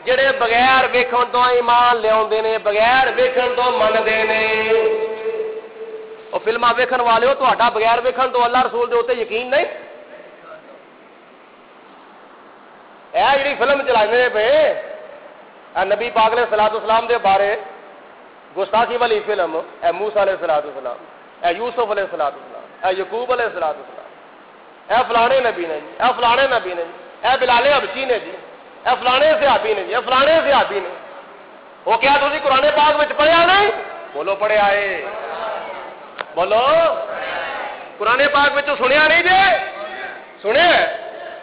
جڑے بغیر ویکھن تو ایمان لیاوندے نے, بغیر ویکھن تو مندے نے. اور فلماں ویکھن والے ہو تہاڈا بغیر ویکھن تو اللہ رسول دے اوتے یقین نہیں. اے جڑی فلم چلانے پے نبی پاک علیہ السلام دے بارے گستاخی والی فلم, اے موسیٰ علیہ السلام, اے یوسف علیہ السلام, اے یعقوب علیہ السلام, اے فلانے نبی نے جی, اے فلانے نبی نے جی, اے بلال حبشی نے جی, اے فلانے صحابی نے جی, اے فلانے صحابی نے. وہ کیا تسی قرآن پاک وچ پڑھیا نہیں؟ بولو پڑھیا ہے. بولو قرآن پاک میں سنیا نہیں جی؟ سنیا.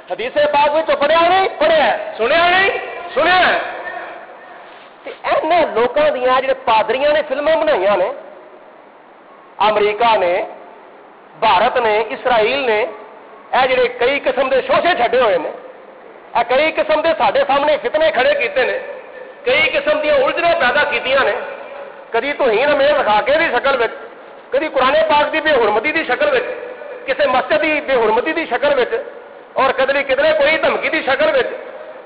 حدیث پاک میں پڑھیا نہیں؟ پڑھیا. سنیا نہیں؟ سنیا. ایسے لوگوں دیا جڑے پادریاں نے فلمیں بنائی نے, امریکہ نے, بھارت نے, اسرائیل نے, اے جڑے کئی قسم کے شوشے چھڈے ہوئے نے, اے کئی قسم کے سارے سامنے فتنے کھڑے کیتے نے, کئی قسم دیا الجھنیں پیدا کیتیاں نے. کدی توہین امیز لکھا کے دی شکل وچ, کدی قرآن پاک دی بے حرمتی دی شکل وچ, کسی مسجد دی بے حرمتی دی شکل وچ, اور کدی کتنے کوئی دھمکی دی شکل وچ,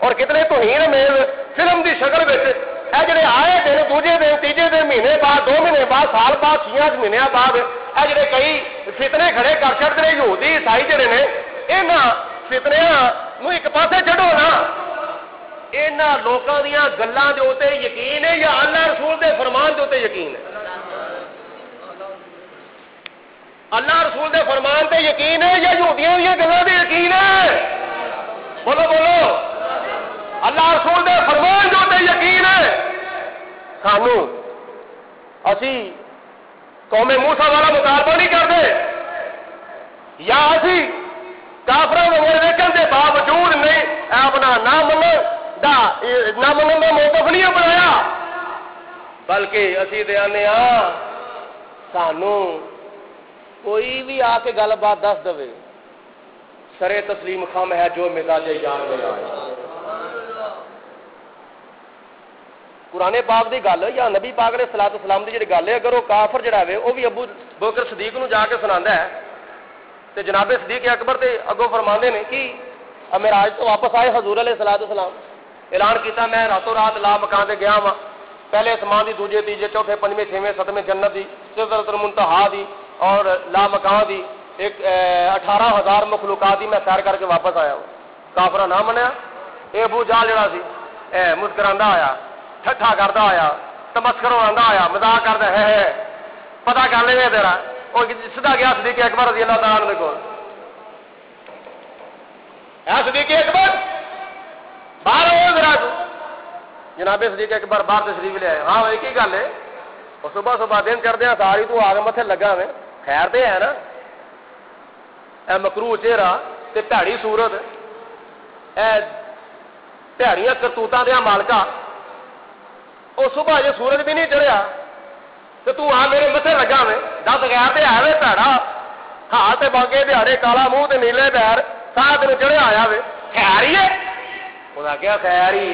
اور کتنے توہین امیز فلم دی شکل وچ. اے جڑے آئے دن, دوجے دن, تیجے دن, مہینے بعد, 2 مہینے بعد, سال بعد, 6 مہینے بعد اے جڑے کئی فتنے کھڑے کر چھڑتے نے یہودی عیسائی جڑے نے, انہاں فتنیاں نو ایک پاسے چھڈو نا. انہاں لوکاں دیاں گلاں دے اوتے یقین ہے یا اللہ رسول دے فرمان دے اوتے یقین ہے؟ اللہ رسول دے فرمان تے یقین ہے یا یہودیاں دی گلاں تے یقین ہے؟ بولو بولو. اللہ رسول دے فرمان جو تے یقین ہے. سانو اسی قوم موسیٰ والا مطالبہ نہیں کرتے, یا اسی کافراں نوں ویکھن دے باوجود نہیں اپنا نہ منن دا موقف نہیں بنایا, بلکہ اسی تے آنے سانو کوئی بھی آ کے گل بات دس دے, سرے تسلیم خم ہے جو مزاج یار میرا. قرآن پاک دی گل یا نبی پاک علیہ السلام دی جڑی گل ہے, اگر وہ کافر جڑا ہے وہ بھی ابو بکر صدیق نو جا کے سناندا ہے تے جناب صدیق اکبر تے اگوں فرماندے نے کہ معراج تو واپس آئے حضور علیہ السلام, اعلان کیتا میں راتوں رات لا مکان تے گیا وا, پہلے اسمان دی, دوجے تیجے چوتھے پنجویں چھویں ستویں جنت دی, سدرۃ المنتہا دی اور لا مکان دی, ایک 18,000 مخلوقات ہی میں سیر کر کے واپس آیا ہوں. کافر نہ منیا. یہ ابو جہل جڑا سی مسکرانا آیا, ٹھٹھا کرتا آیا, تمسکر ہونا آیا, مزاق کرتا ہے پتا کر لے تیرا. وہ سیدھا گیا صدیق اکبر رضی اللہ تعالیٰ عنہ کو. صدیق اکبر باہر ہو ذرا. جناب صدیق اکبر باہر تشریف لے آئے. ہاں ایک ہی گل ہے, اور صبح صبح دن چڑھتے ہیں ساری تو آگے متے لگا میں خیر دے ہے نا. اے مکروہ چہرہ تے بھڑی صورت, اے بھڑیاں کرتوتاں دیا مالکا, وہ صبح جی سورج بھی نہیں چڑھیا تو تو آ میرے متے لگا میں. دس غیر دے ہے بھڑا, ہاتھ باگے دیہڑے, کالا منہ تے نیلے پیر, سارا تین چڑھیا آیا وے, خیر ہی ہے. انہیں آخیا خیر ہی.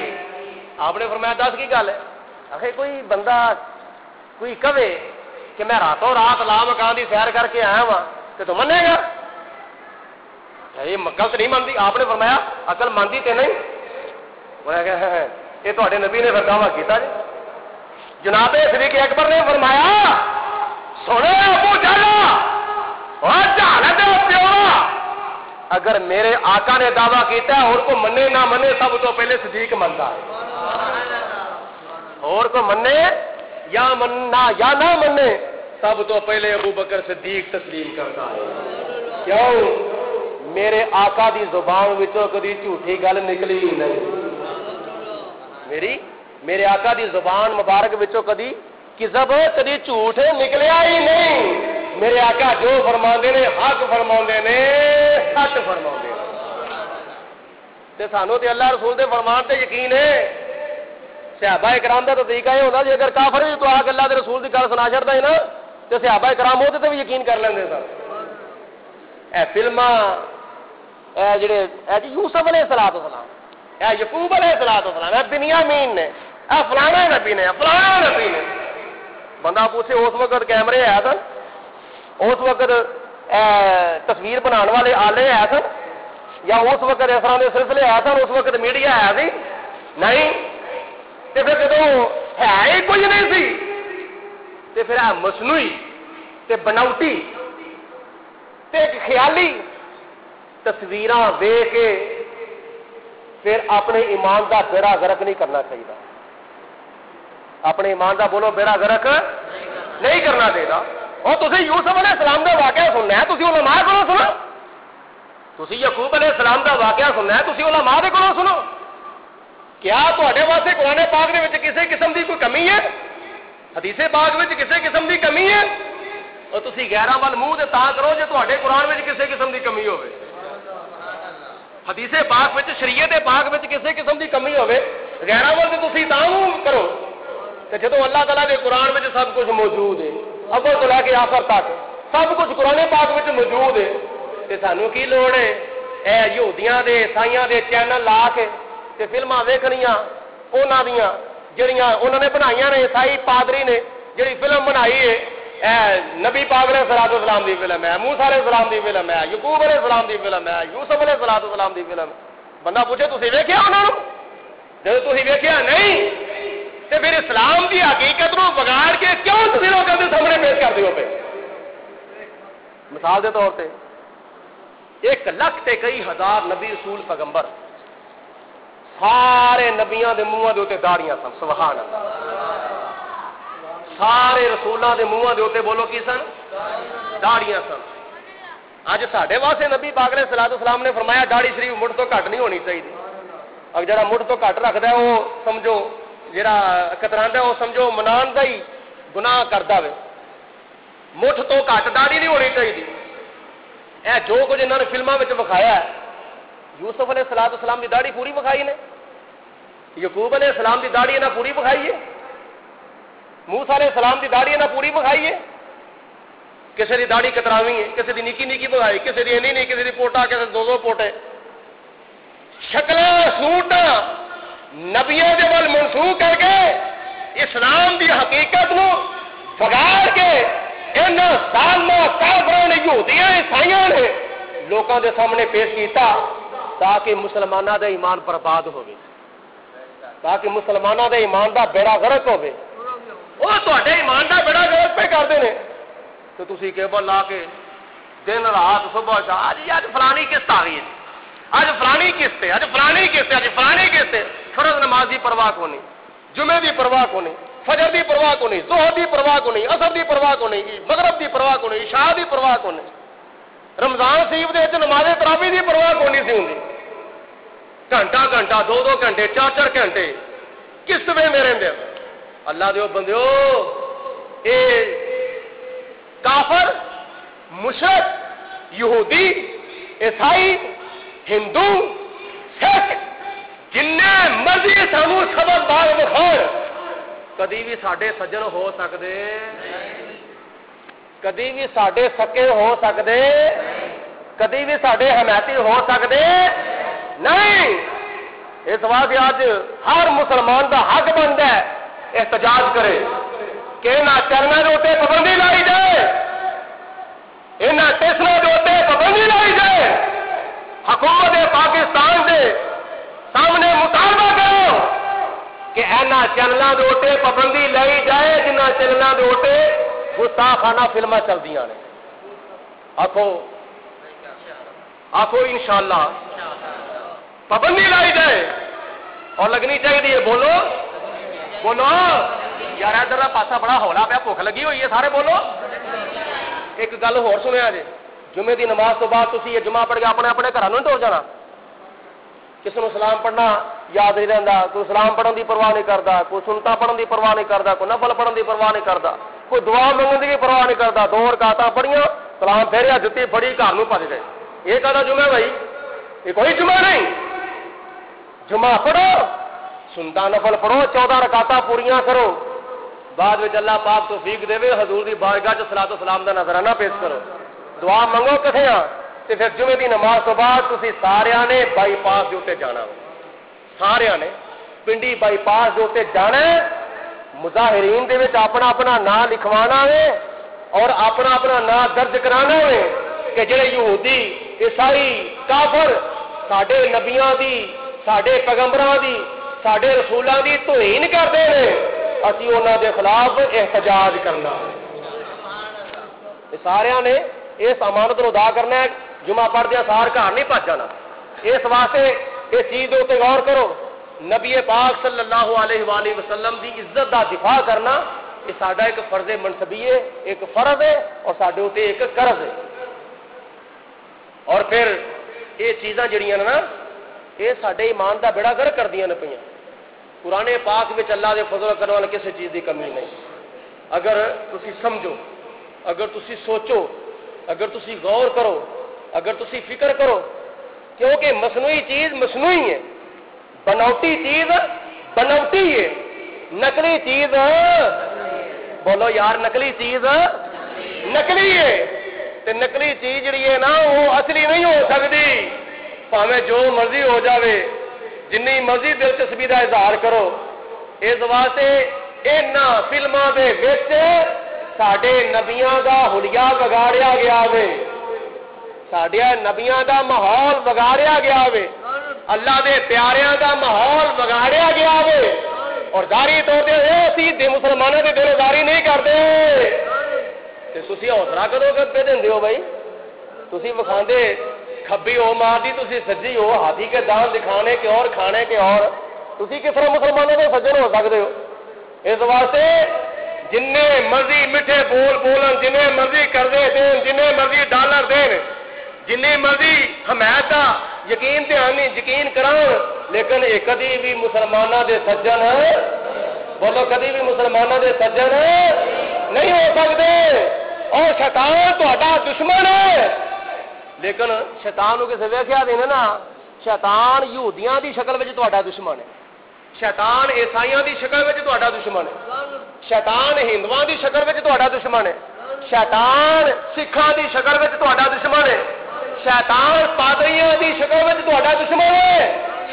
آپ نے فرمایا دس کی گل ہے. آخر کوئی بندہ کوئی کہے کہ میں راتوں رات لا مکان کی سیر کر کے آیا ہاں کہ تو منے گا؟ یہ عقل تو نہیں مانتی. آپ نے فرمایا عقل مانتی تے نہیں. یہ تے نبی نے پھر دعویٰ کیتا جی. جناب صدیق اکبر نے فرمایا سنے ابو جہل, اگر میرے آقا نے دعویٰ کیتا ہے اور کو منے نہ منے سب تو پہلے صدیق منتا ہے. اور کو منے یا مننا یا نہ منے سب تو پہلے ابو بکر صدیق تسلیم کرتا ہے. کیوں؟ میرے آقا دی زبان وچوں کدی جھوٹی گل نکلی ہی نہیں. میرے آقا دی زبان مبارک وچوں کدی کذب کدی جھوٹ نکلیا ہی نہیں. میرے آقا جو فرماندے نے حق فرماندے نے, سچ فرماندے نے. تے سانو تے اللہ رسول دے فرمان تے یقین ہے. صحابہ کرام دا تو طریقہ یہ ہوتا جی اگر کافر بھی تو آ کے اللہ دے رسول دی گل سنا چھڑدا ہے نا تے صحابہ کرام وہ تے بھی یقین کر لیندے سن. اے فلماں اے جڑے اے جی یوسف علیہ الصلوۃ والسلام, اے یعقوب علیہ الصلوۃ والسلام, اے بنیامین نے, اے فلانا نبی نے, فلانا نبی نے. بندہ پوچھے اس وقت کیمرے ہے سن, اس وقت تصویر بنانے والے آلے ہے سن, یا اس وقت اس طرح کے سلسلے ہے سن, اس وقت میڈیا ہے سی نہیں. تے پھر جدو ہے ہی کچھ نہیں سی تے پھر مصنوعی تے بناوٹی تے ایک خیالی تصویراں ویکھ کے پھر اپنے ایمان دا بیڑا غرق نہیں کرنا چاہیے. اپنے ایمان دا بولو بیڑا غرق نہیں کرنا چاہیے. اور تسی یوسف علیہ السلام دا واقعہ سننا ہے, تسی علماء کولوں سنو. تسی یعقوب علیہ السلام دا واقعہ سننا ہے, تسی علماء دے کولوں سنو. کیا تواڈے واسطے قرآن پاک دے وچ کسی قسم دی کوئی کمی ہے؟ حدیث پاک وچ کسی قسم دی کمی ہے؟ اور تسی غیراں ول منہ تے تاں کرو جے تواڈے قرآن وچ کسی قسم دی کمی ہوے. حدیث پاک وچ شریعت پاک وچ کسی قسم دی کمی ہوے غیراں ول تے تسی تاں کرو. تے جدوں اللہ تعالیٰ دے قرآن وچ سب کچھ موجود ہے, اول تو لے کے آخر تک سب کچھ قرآن پاک وچ موجود ہے, تے سانوں کی لوڑ ہے اے یہودیاں دے عیسائیاں دے چینل لا کے تے فلماں ویکھنیاں انہاں دیاں جڑیاں انہوں نے بنائیاں نے. عیسائی پادری نے جڑی فلم بنائی ہے نبی پاک علیہ الصلوۃ والسلام دی فلم ہے, موسیٰ علیہ السلام دی فلم ہے, یعقوب علیہ السلام دی فلم ہے, یوسف علیہ الصلوۃ والسلام دی فلم. بندہ پوچھے تسی ویکھیا انہاں نوں؟ جدوں تسی ویکھیا نہیں تے پھر اسلام دی حقیقت نو بگاڑ کے کیوں تسی لوکاں دے سامنے پیش کر دیو پے؟ مثال دے طور تے 1,00,000 تے کئی ہزار نبی رسول پیغمبر, سارے نبیاں دے منہاں دے اوتے داڑیاں سن. سبحان اللہ. سارے رسولاں دے منہاں دے اوتے بولو کی سن؟ داڑیاں سن. اج ساڈے واسطے نبی پاک علیہ الصلوۃ والسلام نے فرمایا داڑھی شریف مٹھ تو گھٹ نہیں ہونی چاہیے. اب جڑا مٹھ تو گھٹ رکھدا ہے وہ سمجھو جڑا کتراندا ہے وہ سمجھو منان دا ہی گناہ کردا وے. مٹھ تو گھٹ داڑھی نہیں ہونی چاہیے. اے جو کچھ انہوں نے فلماں وچ وکھایا ہے, یوسف علیہ الصلوۃ والسلام دی داڑھی پوری وکھائی نے, یعقوب علیہ السلام دی داڑھی انہاں پوری وکھائی ہے, موسیٰ علیہ السلام دی داڑھی انہاں پوری وکھائی ہے. کسی دی داڑھی کتراوی ہے, کسی دی نکی نکی وکھائی, کسی دی اینی نہیں, کسی دی پوٹا, کسی دو دو پوٹے. شکلاں سوٹاں نبیوں دے ول منسوخ کر کے اسلام دی حقیقت نو بگاڑ کے انہاں ظالماں کافراں نے یہودیاں عیسائیاں نے لوکاں دے سامنے پیش کیتا تاکہ مسلماناں دا ایمان برباد ہوے, تاکہ مسلماناں دے ایمان دا بیڑا غرق ہوے. وہ تواڈے ایمان دا بیڑا غرق پہ کردے نے تو تسی کیبل لا کے دن رات صبح شام جی اج فلانی قسط آ گئی ہے، اج فلانی قسط ہے، اج فلانی قسط ہے، اج فلانی قسط ہے. فرض نماز کی پرواہ کو نہیں، جمعے کی پرواہ کو نہیں، فجر کی پرواہ کو نہیں، ظہر کی پرواہ کو نہیں، عصر کی پرواہ کو نہیں، مغرب کی پرواہ کو نہیں، عشاء کی پرواہ کو نہیں. رمضان شریف دے نماز تراویح کی پرواہ کو نہیں سی ہوندی. گھنٹہ گھنٹہ 2 گھنٹے 4 گھنٹے کس وے میرے اندر. اللہ دیو بندیو اے کافر مشرک یہودی عیسائی ہندو سکھ جن مرضی سانو سبق بال بخار کدی بھی ساڈے سجن ہو سکتے، کدی بھی ساڈے سکے ہو سکتے، کدی بھی ساڈے حمایتی ہو سکتے نہیں. اس واسطے اج ہر مسلمان کا حق بنتا ہے احتجاج کرے کہ انہاں چرناں دے اوتے پابندی لائی جائے، انہاں ٹیشناں دے اوتے پابندی لائی جائے. حکومت پاکستان دے سامنے مطالبہ کرو کہ انہاں چینلاں دے اوتے پابندی لائی جائے جنہاں چینلاں دے اوتے گستاخانہ فلماں چلدیاں نے. آکھو آکھو انشاءاللہ پابندی لائی جائے اور لگنی چاہیے. بولو بولو یار ادھر کا پاسا بڑا ہولا پیا، بھوک لگی ہوئی ہے سارے بولو. ایک گل ہور سنیا جی، جمعے کی نماز تو بعد تسی یہ جمعہ پڑھ کے اپنے اپنے گھروں نہیں ٹور جانا. کسی نے سلام پڑھنا یاد نہیں رہتا، کوئی سلام پڑھن کی پرواہ نہیں کرتا، کوئی سنتا پڑھن کی پرواہ نہیں کرتا، کوئی نفل پڑھن کی پرواہ نہیں کرتا، کوئی دعا منگن کی بھی پرواہ نہیں کرتا. 2 رکعتاں پڑھیاں سلام پھیریا جتی پڑھی گھر میں بھج گئے. یہ کہتا جمعہ بھائی؟ یہ کوئی جمعہ نہیں. جمعہ پڑھو، سنتا نفل پڑھو، 14 رکعتاں پوریاں کرو، بعد میں اللہ پاک توفیق دے حضور دی بارگاہ چ صلاۃ و سلام دا نظرانہ پیش کرو، دعا منگو کتنے ہاں. تے پھر جمعے دی نماز تو بعد تسی سارے نے بائی پاس دے اوتے جانا، سارے نے پنڈی بائی پاس دے اوتے جانا، مظاہرین دے وچ اپنا اپنا نام لکھوانا ہے اور اپنا اپنا نام درج کرانا ہے کہ جڑے یہودی عیسائی کافر ساڈے نبیاں دی، ساڈے پیغمبراں دی، ساڈے رسولاں دی توہین کرتے ہیں، اسی انہاں دے خلاف احتجاج کرنا. سارے نے اس امانت نو ادا کرنا ہے. جمعہ پڑھ دیا سار گھر نہیں بھج جانا. اس واسطے اس چیز کے اتنے غور کرو. نبی پاک صلی اللہ علیہ وآلہ وسلم دی عزت دا دفاع کرنا یہ ساڈا ایک فرض منصبی ہے، ایک فرض ہے اور ساڈے اتنے ایک قرض ہے. اور پھر یہ چیزاں جڑیاں نا یہ ساڈے ایمان دا بیڑا گرک کردیاں نے پئیاں. قرآن پاک وچ اللہ دے فضل کرنے والی کسی چیز دی کمی نہیں. اگر تسی سمجھو، اگر تسی سوچو، اگر تسی غور کرو، اگر تسی فکر کرو، کیونکہ مصنوعی چیز مصنوعی ہے، بناوٹی چیز بناوٹی ہے، نقلی چیز بولو یار نقلی چیز نقلی ہے. تے نقلی چیز جڑی ہے نا وہ اصلی نہیں ہو سکتی، پاویں جو مرضی ہو جاوے، جنی مرضی دلچسپی کا اظہار کرو. اس واسطے انہاں فلماں دے وچ ساڈے نبیاں دا حلیہ بگاڑیا گیا وے، ساڈے نبیاں دا ماحول بگاڑیا گیا وے، اللہ دے پیاریاں دا ماحول بگاڑیا گیا وے. اور داری تو اسی مسلمانوں کے دل داری نہیں کرتے. تسی حوصلہ کدو پہ دے ہو بھائی؟ تسی وکھاندے کھبی ہو مارتی، تسی سجی ہو، ہاتھی کے دان دکھانے کے اور کھانے کے اور، تسی کس طرح مسلمانوں کے سجن ہو سکتے ہو؟ اس واسطے جن مرضی میٹھے بول بولن، جن مرضی قرضے دین، جن مرضی ڈالر دین، جن مرضی حمایت کا یقین دہانی یقین کران، لیکن یہ کدی بھی مسلمانوں کے سجن بولو کدی بھی مسلمانوں کے سجن نہیں ہو سکتے. اور شیطان تہاڈا دشمن ہے، لیکن شیطان کو کسی ویکھیا دینا نا، شیطان یہودیاں دی شکل وچ تہاڈا دشمن ہے، شیطان عیسائیاں دی شکل وچ تہاڈا دشمن ہے، شیطان ہندواں دی شکل وچ تہاڈا دشمن ہے، شیطان سکھاں دی شکل وچ تہاڈا دشمن ہے، شیطان پادریاں دی شکل وچ تہاڈا دشمن ہے،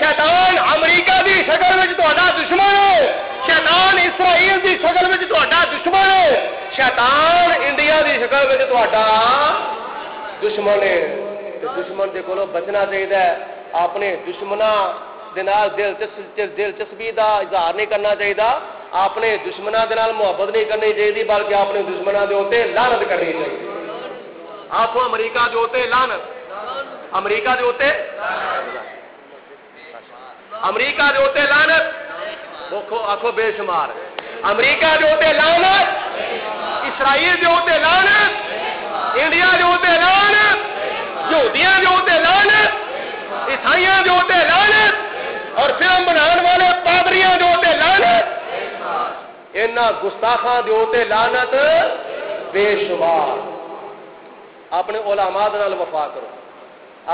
شیطان امریکہ دی شکل وچ تہاڈا دشمن ہے، شیطان اسرائیل دی شکل وچ تہاڈا دشمن ہے، شیطان انڈیا دی شکل وچ تہاڈا دشمن ہے. دشمن دے کولوں بچنا چاہیے. اپنے دشمناں دے نال دلچسپی دا اظہار نہیں کرنا چاہیے، اپنے دشمناں دے نال محبت نہیں کرنی چاہیے، بلکہ اپنے دشمناں دے اوتے لعنت کرنی چاہیے. آخو امریکہ جو ہوتے لعنت، امریکہ جو ہوتے، امریکہ جو ہوتے لعنت، آخو بے شمار، امریکہ جو ہوتے لعنت، اسرائیل جو ہوتے لعنت، انڈیا جو ہوتے لعنت، یہودیاں جو ہوتے لعنت، عیسائیاں جو ہوتے لعنت، اور فلم بنانے والے پادریاں جو ہوتے لعنت، انہاں گستاخاں جو ہوتے لعنت بے شمار۔ اپنے علماء نال وفا کرو،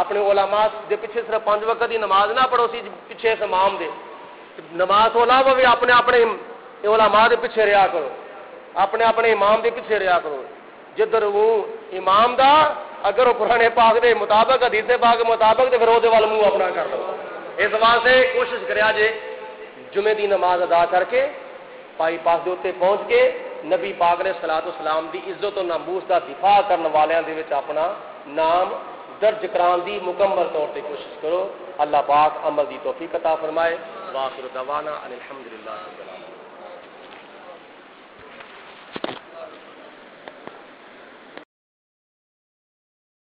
اپنے علماء دے پیچھے صرف 5 وقت کی نماز نہ پڑھو سی پیچھے اس امام دے، نماز تو علاوہ بھی اپنے اپنے علماء دے پیچھے رہا کرو، اپنے اپنے امام دے پیچھے رہا کرو، جدھر وہ امام دا اگر وہ قرآن پاک دے مطابق حدیث پاک کے مطابق تو پھر وہ وال منہ اپنا کر دو۔ اس واسطے کوشش کریا جے جمعے دی نماز ادا کر کے پائی پاک دے اتنے پہنچ کے نبی پاک علیہ الصلوۃ والسلام دی عزت و ناموس دا دفاع کرنے والوں دے وچ اپنا نام درج کران دی مکمل طور پہ کوشش کرو۔ اللہ پاک عمل دی توفیق عطا فرمائے۔ وآخر دعوانا ان الحمدللہ رب العالمین۔